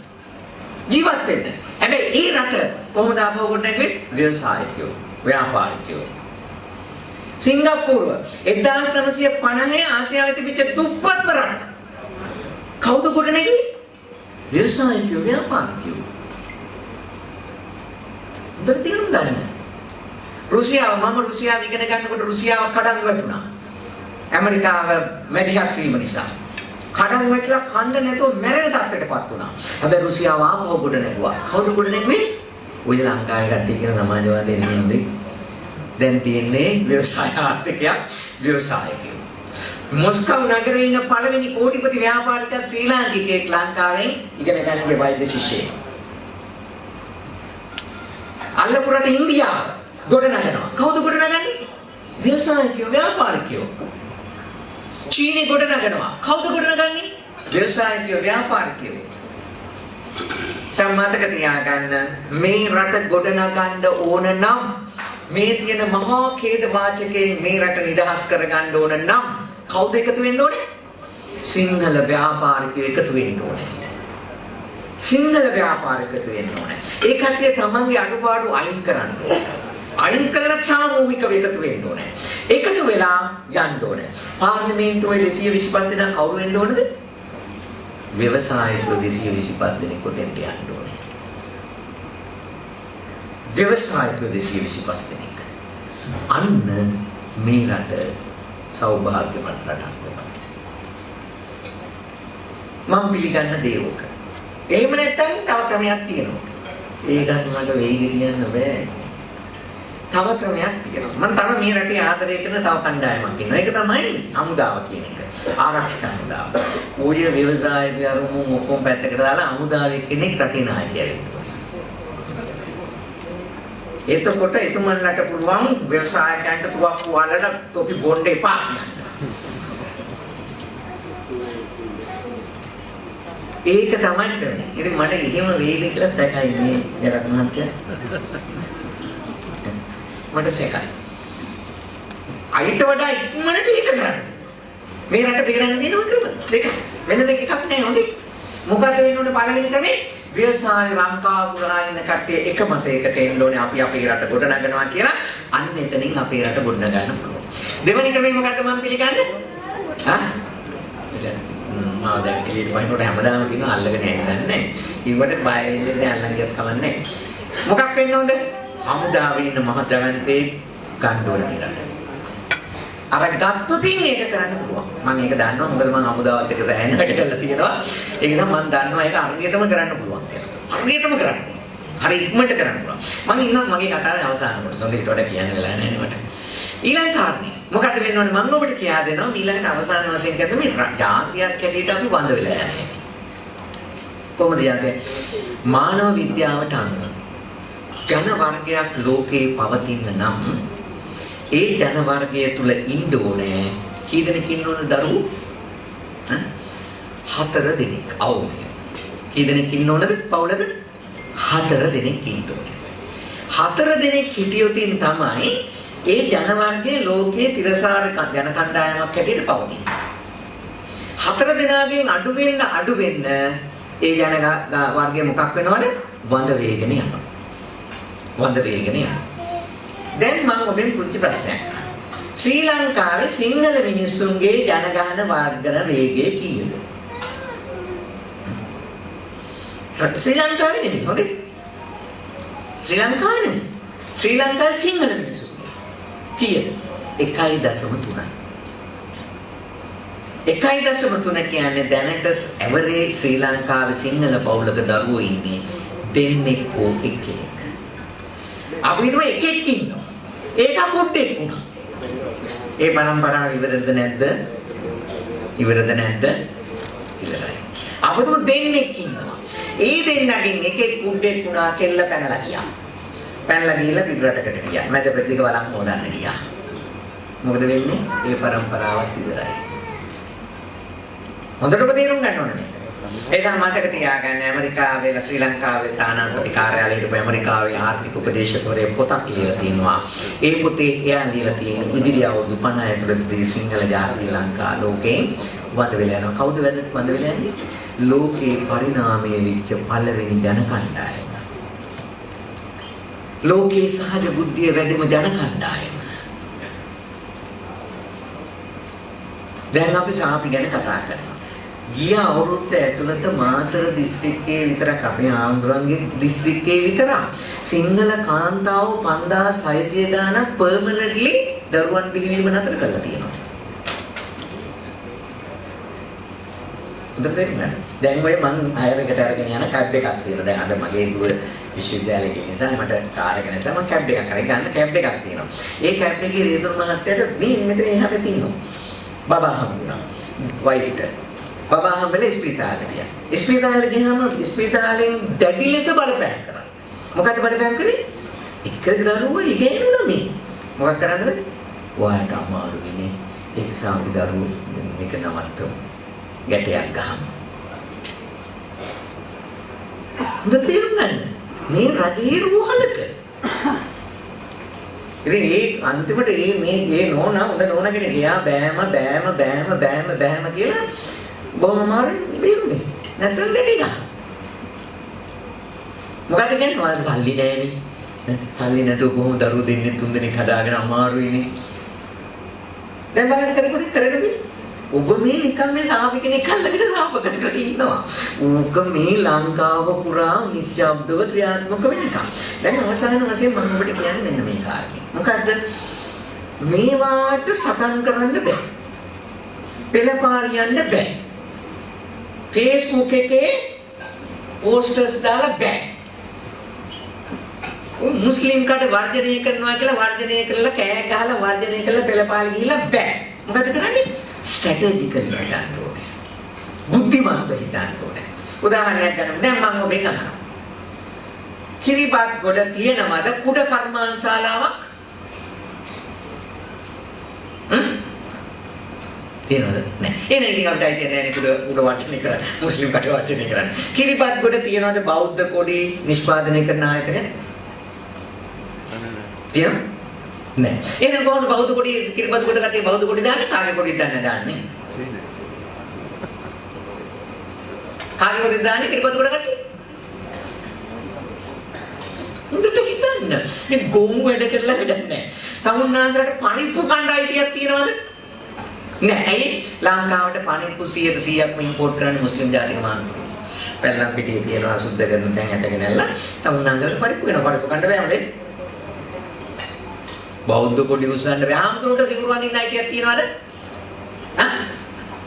ජීවත් වෙන්න. හැබැයි ඒ රට කොහොමද ආපහු කොට නැගුවේ? ව්‍යවසායිකයෝ, ව්‍යාපාරිකයෝ. සිංගප්පූරුව 1950 ආසියාවේ තිබිච්ච දුප්පත්ම රට. කවුද කොට නැගුවේ? ව්‍යවසායිකයෝ, ව්‍යාපාරිකයෝ. උදේ තේරුම් ගන්න. රුසියාව ඉගෙන ගන්නකොට රුසියාව කඩන් වැටුණා. ඇමරිකාව මැදිහත් වීම නිසා. කඩන් වැටලා කන්න නැතුව මැරෙන තත්ත්වයටපත් වුණා. හැබැයි රුසියාව ආපහු ගොඩ නැගුවා. කවුද ගොඩ නැගුවේ? ඔය ලංකාවේ කට්ටිය කියන සමාජවාදී නෙමෙයිද? දැන් තියෙන්නේ ව්‍යවසාය ආර්ථිකයක්, ව්‍යවසායකයෝ. මොස්කව් නගරේ ඉන්න පළවෙනි කෝටිපති ව්‍යාපාරිකයා ශ්‍රී ලාංකිකයෙක් ලංකාවෙන් ඉගෙන ගන්නගේ වෛද්‍ය ශිෂ්‍යයෙක්. අල්ලපුරට ඉන්දියාව ගොඩ නගනවා. කවුද ගොඩ නගන්නේ? ව්‍යවසායකයෝ, ව්‍යාපාරිකයෝ. චීනේ ගොඩ නගනවා. කවුද ගොඩ නගන්නේ? ව්‍යවසායකයෝ, ව්‍යාපාරිකයෝ. සම්මතක තියාගන්න මේ රට ගොඩ නගන්න ඕන නම් මේ තියෙන මහා ඛේද වාචකයෙන් මේ රට නිදහස් කරගන්න ඕන නම් කවුද එකතු වෙන්න ඕනේ? සිංහල ව්‍යාපාරිකයෝ එකතු වෙන්න ඕනේ. සිංහල ව්‍යාපාරිකයෝ වෙන්න ඕනේ. ඒ කට්ටිය තමන්ගේ අඩුපාඩු අයින් කරන්න ඕනේ. අයින් කළා සාමූහිකව එකතු වෙන්න ඕනේ. එකතු වෙලා යන්න ඕනේ. පාර්ලිමේන්තුවේ 225 දෙනා කවුරු වෙන්න ඕනද? ව්‍යවසායිකයෝ 225 දෙනෙක් කොතෙන්ට යන්න ඕනේ. ව්‍යවසායිකයෝ 225 දෙනෙක්. අන්න මේ රට සෞභාග්‍යවත් රටක් වෙනවා. මම පිළිගන්න දේ ඕක. එහෙම නැත්නම් තව ක්‍රමයක් තියෙනවා. ඒකත් මට වෙයිද කියන්න බෑ. තව ක්‍රමයක් තියෙනවා. මම තව මේ රටේ ආදරය කරන තව කණ්ඩායමක් ඉන්නවා. ඒක තමයි හමුදාව කියන එක. ආරක්ෂක හමුදාව. ඔය ව්‍යවසායකයෝ අරුමු ඔක්කොම පැත්තකට දාලා හමුදාවේ කෙනෙක් රටේ නායකයෙක් වෙන්න ඕනේ. එතකොට එතුමන්ලට පුළුවන් ව්‍යවසායකයන්ට තුවක්කු වලට තොපි බොන්න එපා කියන්න. ඒක තමයි කරන්නේ. ඉතින් මට එහෙම වේද කියලා සැකයි මේ ජගත් මහත්තයා. මට සැකයි. අයිට වඩා ඉක්මනට ඒක කරන්න. මේ රට බේරන්න තියෙනවා ක්‍රම දෙක. වෙන දෙක එකක් නෑ හොඳේ. මොකද වෙන්න ඕනේ පළවෙනි ක්‍රමේ? ව්‍යවසාය ලංකාව පුරා ඉන්න කට්ටිය එක මතයකට එන්න ඕනේ අපි අපේ රට ගොඩනගනවා කියලා. අන්න එතනින් අපේ රට ගොඩනග ගන්න පුළුවන්. දෙවෙනි ක්‍රමය මොකද්ද මම පිළිගන්නේ? මම දැන් එළියට වහිනකොට හැමදාම කියනවා අල්ලගෙන ඇඳන්නේ. ඊවට බය වෙන්නේ නැහැ අල්ලන් ගියත් කමන්නේ. මොකක් වෙන්න ඕනද? හමුදාවේ ඉන්න මහ ජනන්තේ ගන්න ඕන කියලා. අර ගත්තොත් මේක කරන්න පුළුවන්. මම ඒක දන්නවා මොකද මම හමුදාවත් එක්ක සෑහෙන වැඩ කරලා තියෙනවා. ඒක නිසා මම දන්නවා ඒක හරියටම කරන්න පුළුවන් කියලා. හරියටම කරන්න. හරි ඉක්මනට කරන්න පුළුවන්. මම ඉන්නවා මගේ කතාවේ අවසාන කොටස. හොඳට වඩා කියන්න වෙලා නැහැ මට. ඊළඟ කාරණේ මොකද වෙන්න ඕනේ මම ඔබට කියා දෙනවා ඊළඟට අවසාන වශයෙන් කියද්දි මේ ජාතියක් හැටියට අපි වඳ වෙලා යන හැටි. කොහොමද යන්නේ? මානව විද්‍යාවට අනුව ජන වර්ගයක් ලෝකේ පවතින නම් ඒ ජන වර්ගය තුල ඉන්න ඕනේ කී දෙනෙක් ඉන්න ඕනද දරුවෝ? 4 දෙනෙක්. අවුනේ. කී දෙනෙක් ඉන්න ඕනද පවුලක? 4 දෙනෙක් ඉන්න ඕනේ. 4 දෙනෙක් හිටියොතින් තමයි ඒ ජන වර්ගයේ ලෝකයේ තිරසාර ජන කණ්ඩායමක් හැටියට පවතින්නේ. 4 දෙනාගෙන් අඩු වෙන්න ඒ ජන වර්ගය මොකක් වෙනවද? වඳ වේගන යනවා. වඳ වේගන යනවා. දැන් මම ඔබෙන් පුංචි ප්‍රශ්නයක් අහනවා. ශ්‍රී ලංකාවේ සිංහල මිනිස්සුන්ගේ ජනගහන වර්ධන වේගය කීයද? ශ්‍රී ලංකාවේ නෙමෙයි හොඳේ. ශ්‍රී ලංකාවේ නෙමෙයි. ශ්‍රී ලංකාවේ සිංහල මිනිස්සු කීයද? 1.3. 1.3 කියන්නේ දැනට ඇවරේජ් ශ්‍රී ලංකාවේ සිංහල පවුලක දරුවෝ ඉන්නේ දෙන්නෙක් හෝ එක්කෙනෙක්. අපි හිතුවා එකෙක් ඉන්නවා. ඒක පොඩ්ඩෙක් වුණා. ඒ පරම්පරාව ඉවරද නැද්ද? ඉවරද නැද්ද? ඉවරයි. අපිටම දෙන්නෙක් ඉන්නවා. ඒ දෙන්නගෙන් එකෙක් පොඩ්ඩෙක් වුණා කෙල්ල පැනලා ගියා. පැනලා ගිහලා පිටරටකට ගියා. මැද ප්‍රතික වලක් හොදන්න ගියා. මොකද වෙන්නේ? ඒ පරම්පරාවත් ඉවරයි. හොඳටම තේරුම් ගන්න ඕනේ මේක. ඒක මතක තියාගන්න ඇමරිකාවේ ශ්‍රී ලංකාවේ තානාපති කාර්යාලයේ ඉන්න ඇමරිකාවේ ආර්ථික උපදේශකවරයෙක් පොතක් ලියලා තිනවා. ඒ පොතේ එයා ලියලා තියෙන ඉදිරි අවුරුදු 50 ඇතුළතදී සිංහල ජාතිය ලංකා ලෝකයෙන් වඳ වෙලා යනවා. කවුද වඳ වෙලා යන්නේ? ලෝකේ පරිණාමයේ විච්ච පළවෙනි ජන කණ්ඩායම. ලෝකේ සහජ බුද්ධිය වැඩිම ජන කණ්ඩායම. දැන් අපි සාපි ගැන කතා කරනවා. ගිය අවුරුද්ද ඇතුළත මාතර දිස්ත්‍රික්කයේ විතරක් අපේ ආන්දරන්ගේ දිස්ත්‍රික්කයේ විතරක් සිංහල කාන්තාවෝ 5600 ගාණක් පර්මනන්ට්ලි දරුවන් බිහිවීම නතර කරලා තියෙනවා. දැන් ඔය මං අයරකට අරගෙන යන කැබ් එකක් තියෙනවා. දැන් අද මගේ දුව විශ්වවිද්‍යාලයේ නිසා මට කාර් එක නැත්නම් මං කැබ් එකක් අරගෙන ගන්න කැබ් එකක් තියෙනවා. ඒ කැබ් එකේ රේදුරු මහත්තයාට මේ මෙතන එහාට තියෙනවා. බබා හම්බුණා. වයිෆ්ට. බබා හම්බෙලා ස්පිරිතාලෙට ගියා. ස්පිරිතාලෙට ගියාම ස්පිරිතාලෙන් දැඩි ලෙස බලපෑම් කරා. මොකද බලපෑම් කරේ? එක දරුවෝ ඉගෙනුණා මේ. මොකක් කරන්නද? ඔයාලට අමාරු වෙන්නේ. ඒක සාමි දරුවෝ මේක නවත්තමු. ගැටයක් ගහමු. හොඳට තේරුම් ගන්න. මේ රජයේ රෝහලක. ඉතින් ඒ අන්තිමට මේ නෝනා හොඳ නෝනා කෙනෙක් ගියා බෑම කියලා බොහොම අමාරුයි බේරුනේ. නැත්නම් දෙටි ගහ. මොකද කියන්නේ ඔයාලට සල්ලි නැහැනේ. සල්ලි නැතුව කොහොමද දරුවෝ දෙන්නේ තුන් දෙනෙක් හදාගෙන අමාරුයිනේ. දැන් බලන්න කරපොත් කරගදී ඔබ මේ නිකන් මේ සාපි කෙනෙක් අල්ලගෙන සාප කරගෙන ඉන්නවා. ඕක මේ ලංකාව පුරා නිශ්ශබ්දව ක්‍රියාත්මක වෙන එක. දැන් අවසාන වශයෙන් මම ඔබට කියන්නේ මෙන්න මේ කාරණේ. මොකද්ද? මේවාට සටන් කරන්න බෑ. පෙළපාලියන්න බෑ. Facebook එකේ පෝස්ටර්ස් දාලා බෑ. මුස්ලිම් කඩ වර්ජනය කරනවා කියලා වර්ජනය කරලා කෑ ගහලා වර්ජනය කරලා පෙළපාලි ගිහිල්ලා බෑ. මොකද කරන්නේ? ස්ට්‍රැටජිකලි හිතන්න ඕනේ. බුද්ධිමත්ව හිතන්න ඕනේ. උදාහරණයක් ගන්න. දැන් මම ඔබෙන් අහනවා. කිරිබත් ගොඩ තියෙනවද කුඩ කර්මාන්තශාලාවක්? තියෙනවද? නැහැ. එහෙනම් ඉතින් අපිට අයිති නැහැ කුඩ වර්ජනය කරන්න. මුස්ලිම් කට වර්ජනය කරන්න. කිරිබත් ගොඩ තියෙනවද බෞද්ධ කොඩි නිෂ්පාදනය කරන ආයතන? තියෙනවද? නෑ. එහෙනම් කොහොමද බෞද්ධ කොටි කිරිබත් කොට කට්ටිය බෞද්ධ කොටි දාන්නේ? කාගේ කොටිද දාන්නේ? කාගේ කොටිද දාන්නේ කිරිබත් කොට කට්ටිය? මේ ගොම් වැඩ කරලා වැඩක් නැහැ. තමුන්නාසලට පරිප්පු කණ්ඩ අයිතියක් තියනවද? නෑ. ඇයි? ලංකාවට පරිප්පු 100%ක්ම ඉම්පෝට් කරන්නේ මුස්ලිම් ජාතික මාන්තුරු. පැල්ලම් පිටියේ තියෙනවා සුද්ධ කරන තැන් ඇටගෙන ඇල්ල. තමුන්නාසලට පරිප්පු වෙනවා. පරිප්පු කණ්ඩ බෑමද? බෞද්ධ කොඩි උස්සන්න බෑ. ආම්තුරුන්ට සිවුරු අඳින්න අයිතියක් තියනවද?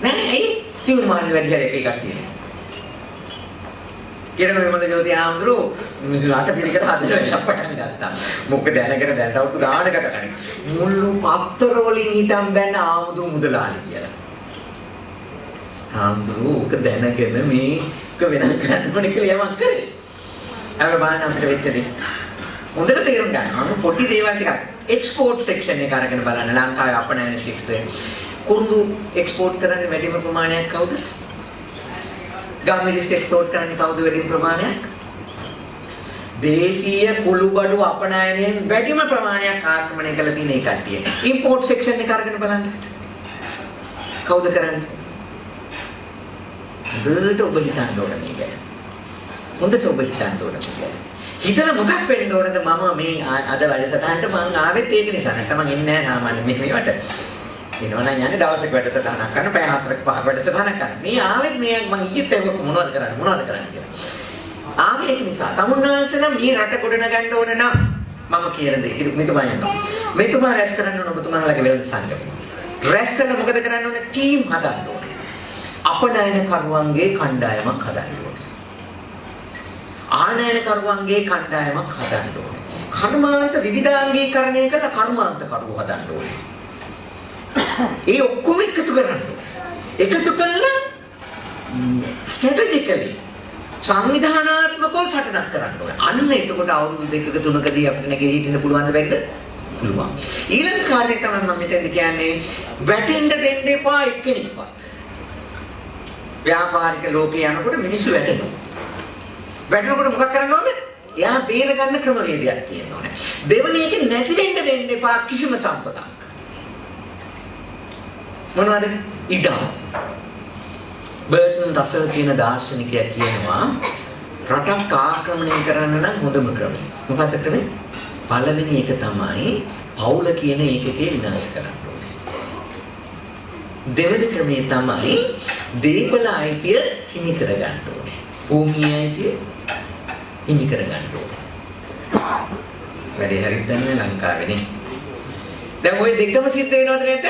නෑ. ඇයි? සිවුරු මාන්නේ වැඩි හරියක් ඒ කට්ටිය. කියලා මේ මොන ජෝති ආම්දුරු මිනිස්සු රට පිළිකර හදලා පටන් ගත්තා. මොකද දැනකට දැනට අවුරුදු ගානකට කලින් මුළු පත්තර වලින් හිටන් බැන්න ආම්දුරු මුදලාලි කියලා. ආම්දුරු ඔක දැනගෙන මේක වෙනස් කරන්න ඕනේ කියලා යමක් කරේ. අපි බලන්න අපිට වෙච්ච දේ. හොඳට තේරුම් ගන්න. මම පොඩි දේවල් ටිකක් එක්ස්පෝර්ට් සෙක්ෂන් එක අරගෙන බලන්න ලංකාවේ අපනයන ශික්ෂ්ත්‍රය. කුරුඳු එක්ස්පෝර්ට් කරන්නේ වැඩිම ප්‍රමාණයක් කවුද? ගාමිණිස් එක්ස්පෝර්ට් කරන්නේ කවුද වැඩිම ප්‍රමාණයක්? දේශීය කුළුබඩු අපනයනයෙන් වැඩිම ප්‍රමාණයක් ආක්‍රමණය කළ තියෙන ඒ කට්ටිය. ඉම්පෝර්ට් සෙක්ෂන් එක අරගෙන බලන්න. කවුද කරන්නේ? හොඳට ඔබ හිතන්න ඕන මේක. හොඳට ඔබ හිතන්න ඕන මේක. හිතලා මොකක් වෙන්න ඕනද මම මේ අද වැඩසටහනට මම ආවෙත් ඒක නිසා. නැත්නම් මම එන්නේ නැහැ සාමාන්‍ය මේවට. එනවනම් යන්නේ දවසක වැඩසටහනක් කරන්න පැය 4ක් 5ක් වැඩසටහනක් කරන්න. මේ ආවෙත් මේ මම ඊයේත් ඒක මොනවද කරන්නේ කියලා. ආවේ ඒක නිසා තමුන්නාන්සලා මේ රට ගොඩනගන්න ඕන නම් මම කියන දේ මෙතුමා යනවා. මෙතුමා රැස් කරන්න ඕන ඔබතුමාලගේ වෙළඳ සංගම. රැස් කළා මොකද කරන්න ඕනේ? ටීම් හදන්න ඕනේ. අපනයන කරුවන්ගේ කණ්ඩායමක් හදන්න ඕනේ. ආනයන කරුවන්ගේ කණ්ඩායමක් හදන්න ඕනේ. කර්මාන්ත විවිධාංගීකරණය කළ කර්මාන්ත කරුවෝ හදන්න ඕනේ. ඒ ඔක්කොම එකතු කරන්න. එකතු කළා ස්ට්‍රැටජිකලි සංවිධානාත්මකව සටනක් කරන්න ඕනේ. අන්න එතකොට අවුරුදු 2ක 3කදී අපිට නැගී හිටින්න පුළුවන් බැරිද? පුළුවන්. ඊළඟ කාර්යය තමයි මම මෙතෙන්ද කියන්නේ වැටෙන්න දෙන්න එපා එක්කෙනෙක්වත්. ව්‍යාපාරික ලෝකේ යනකොට මිනිස්සු වැටෙනවා. වැටෙනකොට මොකක් කරන්න ඕනද? එයා බේර ගන්න ක්‍රමවේදයක් තියෙන්න ඕනේ. දෙවෙනි එකේ නැති වෙන්න දෙන්න එපා කිසිම සම්පතක්. මොනවද? ඉඩම්. බර්ටන් රසල් කියන දාර්ශනිකයා කියනවා රටක් ආක්‍රමණය කරන්න නම් හොඳම ක්‍රමය. මොකක්ද ක්‍රමය? පළවෙනි එක තමයි පවුල කියන ඒකකේ විනාශ කරන්න ඕනේ. දෙවෙනි ක්‍රමය තමයි දේපල අයිතිය හිමි කර ගන්න ඕනේ. භූමිය අයිතිය හිමි කර ගන්න ඕනේ. වැඩි හරියට දැන් ලංකාවේනේ. දැන් ওই දෙකම සිද්ධ වෙනවද නැද්ද?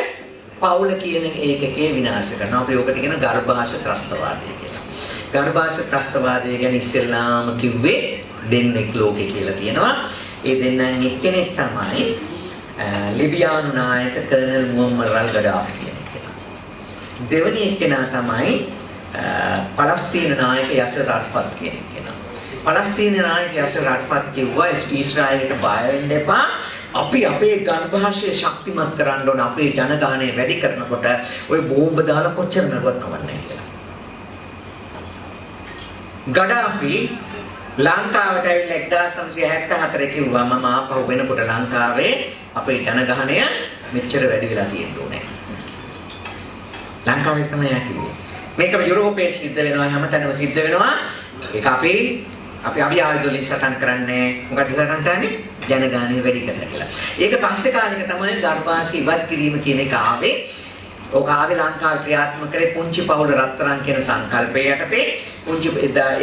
පවුල කියන ඒකකේ විනාශ කරනවා. අපි ඔකට කියන ගර්භාෂ ත්‍රස්තවාදය කියලා. ගර්භාෂ ත්‍රස්තවාදය ගැන ඉස්සෙල්ලාම කිව්වේ දෙන්නෙක් ලෝකේ කියලා තියෙනවා. ඒ දෙන්නෙන් එක්කෙනෙක් තමයි ලිබියානු නායක කර්නල් මුවම්මර් අල් ගඩාෆි කෙනා. දෙවෙනි එක්කෙනා තමයි පලස්තීන නායක යසර් අරෆත් කෙනා. පලස්තීන නායක යසර් අරෆත් කිව්වා ඊශ්‍රායලයට බය වෙන්න එපා. අපි අපේ ගර්භාෂය ශක්තිමත් කරන්න ඕන අපේ ජනගහනය වැඩි කරනකොට ওই බෝම්බ දාලා කොච්චර නරුවත් කවන්නේ කියලා. ගඩාෆි ලංකාවට ඇවිල්ලා 1974 කිව්වා මම ආපහු වෙනකොට ලංකාවේ අපේ ජනගහනය මෙච්චර වැඩි වෙලා තියෙන්න ඕනේ. ලංකාවේ තමයි කිව්වේ. මේක යුරෝපයේ සිද්ධ වෙනවා හැමතැනම සිද්ධ වෙනවා. ඒක අපි ආයුධ වලින් සටන් කරන්නේ මොකද සටන් කරන්නේ? ජනගහනය වැඩි කරලා කියලා. ඒක පස්සේ කාලෙක තමයි ගර්භාෂය ඉවත් කිරීම කියන එක ආවේ. ඕක ආවේ ලංකාවේ ක්‍රියාත්මක කරේ පුංචි පවුල රත්තරන් කියන සංකල්පය යටතේ. පුංචි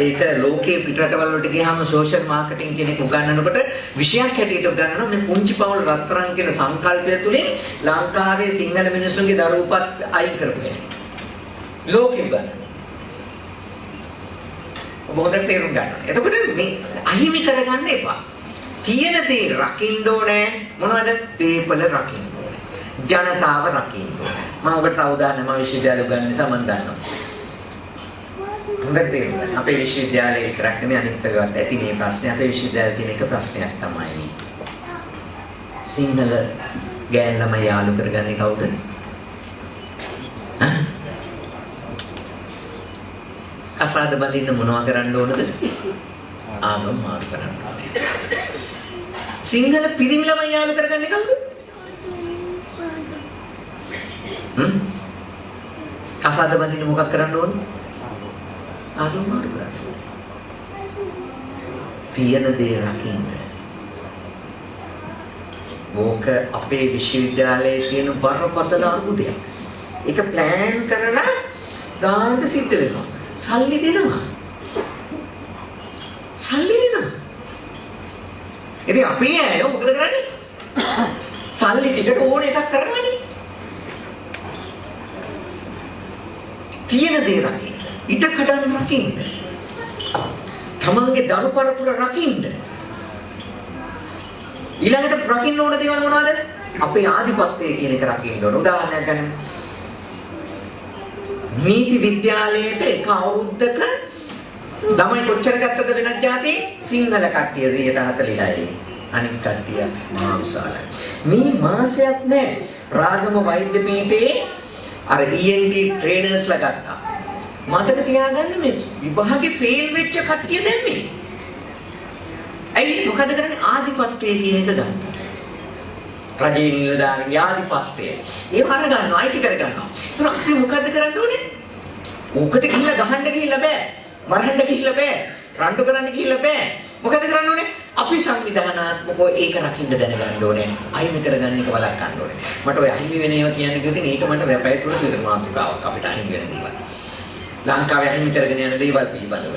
ඒක ලෝකයේ පිටරටවල වලට ගියාම සෝෂල් මාකටිං කියන එක උගන්වනකොට විෂයක් හැටියට උගන්වනවා මේ පුංචි පවුල රත්තරන් කියන සංකල්පය තුලින් ලංකාවේ සිංහල මිනිස්සුන්ගේ දරුවපත් අයින් කරපු කෙනෙක්. ලෝකෙ උගන්වනවා. ඔබ හොඳට තේරුම් ගන්න. එතකොට මේ අහිමි කරගන්න එපා. තියෙන දේ රකින්න ඕනේ. මොනවද? දේපල රකින්න ඕනේ. ජනතාව රකින්න ඕනේ. මම ඔබට තව උදාහරණයක් මම විශ්වවිද්‍යාලේ උගන්වන නිසා මම දන්නවා. හොඳට තේරුම් ගන්න. අපේ විශ්වවිද්‍යාලේ විතරක් නෙමෙයි අනිත් ඒවාත් ඇති මේ ප්‍රශ්නේ. අපේ විශ්වවිද්‍යාලේ තියෙන එක ප්‍රශ්නයක් තමයි. සිංහල ගෑන් ළමයි යාළු කරගන්නේ කවුද? කසාද බඳින්න මොනවා කරන්න ඕනද? ආගම මාරු කරන්න ඕනේ. සිංහල පිරිමි ළමයි යාළු කරගන්නේ කවුද? කසාද බඳින්න මොකක් කරන්න ඕනද? ආගම මාරු කරන්න. තියෙන දේ රකින්න. ඕක අපේ විශ්වවිද්‍යාලයේ තියෙන බරපතල අර්බුදයක්. ඒක ප්ලෑන් කරලා දාන්න සිද්ධ වෙනවා. සල්ලි දෙනවා. ඉතින් අපි ඇයෝ මොකද කරන්නේ? සල්ලි ටිකට ඕන එකක් කරනවානේ. තියෙන දේ රකින්න. ඉඩ කඩන් රකින්න. තමන්ගේ දරු පරපුර රකින්න. ඊළඟට රකින්න ඕන දේවල් මොනවද? අපේ ආධිපත්‍යය කියන එක රකින්න ඕන. උදාහරණයක් ගන්න. නීති විද්‍යාලයට එක අවුරුද්දක ළමයි කොච්චර ගත්තද වෙනත් જાති? සිංහල කට්ටිය 146යි. අනිත් කට්ටිය මහා විශාලයි. මේ මාසයක් නෑ රාගම වෛද්‍ය පීඨයේ අර ENT ට්‍රේනර්ස්ලා ගත්තා. මතක තියාගන්න මේ විභාගේ ෆේල් වෙච්ච කට්ටිය දැන් මේ. ඇයි මොකද කරන්නේ? ආධිපත්‍යය කියන එක ගන්න. රජේ නිලධාරීන්ගේ ආධිපත්‍යය. ඒව අර ගන්නවා, අයිති කර ගන්නවා. ඒතර අපි මොකද කරන්න ඕනේ? ඕකට ගිහිල්ලා ගහන්න ගිහිල්ලා බෑ. මරන්න ගිහිල්ලා බෑ. රණ්ඩු කරන්න ගිහිල්ලා බෑ. මොකද කරන්න ඕනේ? අපි සංවිධානාත්මකව ඒක රකින්න දැනගන්න ඕනේ. අයිමි කරගන්න එක වළක්වන්න ඕනේ. මට ඔය අහිමි වෙන ඒවා කියන්නේ කිව්වොත් ඒක මට වැපය තුන විතර මාතෘකාවක් අපිට අහිමි වෙන දේවල්. ලංකාවේ අහිමි කරගෙන යන දේවල් පිළිබඳව.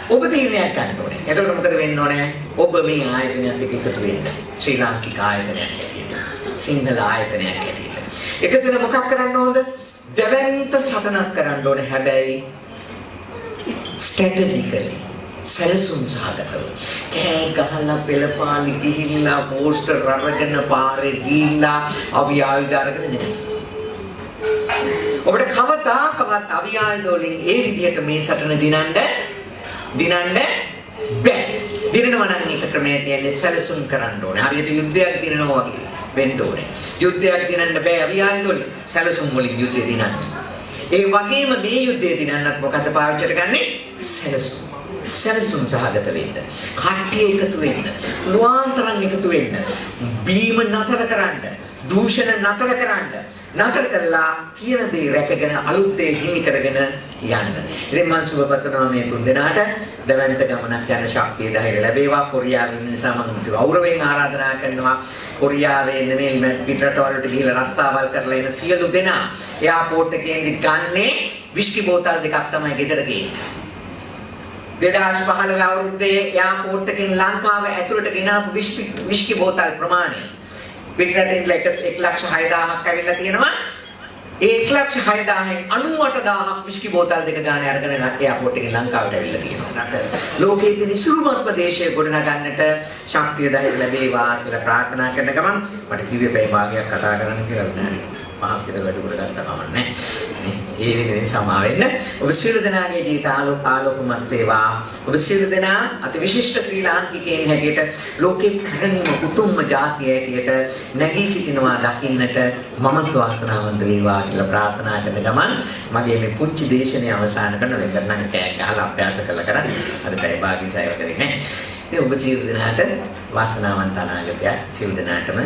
ඔබ තීරණයක් ගන්න ඕනේ. එතකොට මොකද වෙන්න ඕනේ? ඔබ මේ ආයතනයත් එක්ක එකතු වෙන්න. ශ්‍රී ලාංකික ආයතනයක් හැටියට. සිංහල ආයතනයක් හැටියට. එකතු වෙන මොකක් කරන්න ඕනද? දෙවන්ත සටනක් කරන්න ඕනේ. හැබැයි ස්ට්‍රැටජිකලි සැලසුම් සහගතව කෑ ගහලා පෙළපාලි ගිහිල්ලා පෝස්ටර් අරගෙන පාරේ ගිහිල්ලා අවි ආයුධ අරගෙන නෙමෙයි. ඔබට කවදාකවත් අවි ආයුධ වලින් ඒ විදිහට මේ සටන දිනන්න බෑ. දිනනවා නම් එක ක්‍රමයක් කියන්නේ සැලසුම් කරන්න ඕනේ. හරියට යුද්ධයක් දිනනවා වගේ වෙන්න ඕනේ. යුද්ධයක් දිනන්න බෑ අවි ආයුධ වලින්. සැලසුම් වලින් යුද්ධය දිනන්න. ඒ වගේම මේ යුද්ධය දිනන්නත් මොකද පාවිච්චි කරන්නේ? සැලසුම් සහගත වෙන්න. කට්ටිය එකතු වෙන්න. ලුවාන්තරන් එකතු වෙන්න. බීම නතර කරන්න. දූෂණ නතර කරන්න. නතර කළා තියෙන දේ රැකගෙන අලුත් දේ හිමි කරගෙන යන්න. ඉතින් මම සුබ පතනවා මේ තුන් දෙනාට දැවැන්ත ගමනක් යන ශක්තිය ධෛර්ය ලැබේවා. කොරියාවේ ඉන්න නිසා මම ගෞරවයෙන් ආරාධනා කරනවා කොරියාවේ නෙමෙයි පිටරටවල වලට ගිහිල්ලා රස්සාවල් කරලා එන සියලු දෙනා එයාපෝට් එකේදී ගන්නේ විස්කි බෝතල් දෙකක් තමයි ගෙදර ගේන්නේ. 2015 අවුරුද්දේ එයාපෝට් එකෙන් ලංකාව ඇතුළට ගෙනාපු විස්කි බෝතල් ප්‍රමාණය පිටරටින් 1,06,000ක් ඇවිල්ලා තියෙනවා. ඒ 1,06,000න් 98,000ක් විස්කි බෝතල් දෙක ගානේ අරගෙන එයාපෝට් එකෙන් ලංකාවට ඇවිල්ලා තියෙනවා. ලෝකයේ තියෙන ඉසුරුමත් ප්‍රදේශයේ ගොඩනගන්නට ශක්තිය ධෛර්ය ලැබේවා කියලා ප්‍රාර්ථනා කරන ගමන් මට කිව්වේ පැය භාගයක් කතා කරන්න කියලා නෑ. මහත් විතර වැඩ කරගත්ත කමන්නේ. ඒ වෙනුවෙන් සමා වෙන්න. ඔබ සියලු දෙනාගේ ජීවිත ආලෝකමත් වේවා. ඔබ සියලු දෙනා අති විශිෂ්ට ශ්‍රී ලාංකිකයන් හැටියට ලෝකේ කරණීය උතුම්ම ජාතිය හැටියට නැගී සිටිනවා දකින්නට මමත් වාසනාවන්ත වේවා කියලා ප්‍රාර්ථනා කරන ගමන් මගේ මේ පුංචි දේශනය අවසන් කරන වෙලෙන් නම් කෑ ගහලා අභ්‍යාස කළා කරන්නේ. අද පැය භාගී සයව කරේ නෑ. ඉතින් ඔබ සියලු දෙනාට වාසනාවන්ත අනාගතයක් සියලු දෙනාටම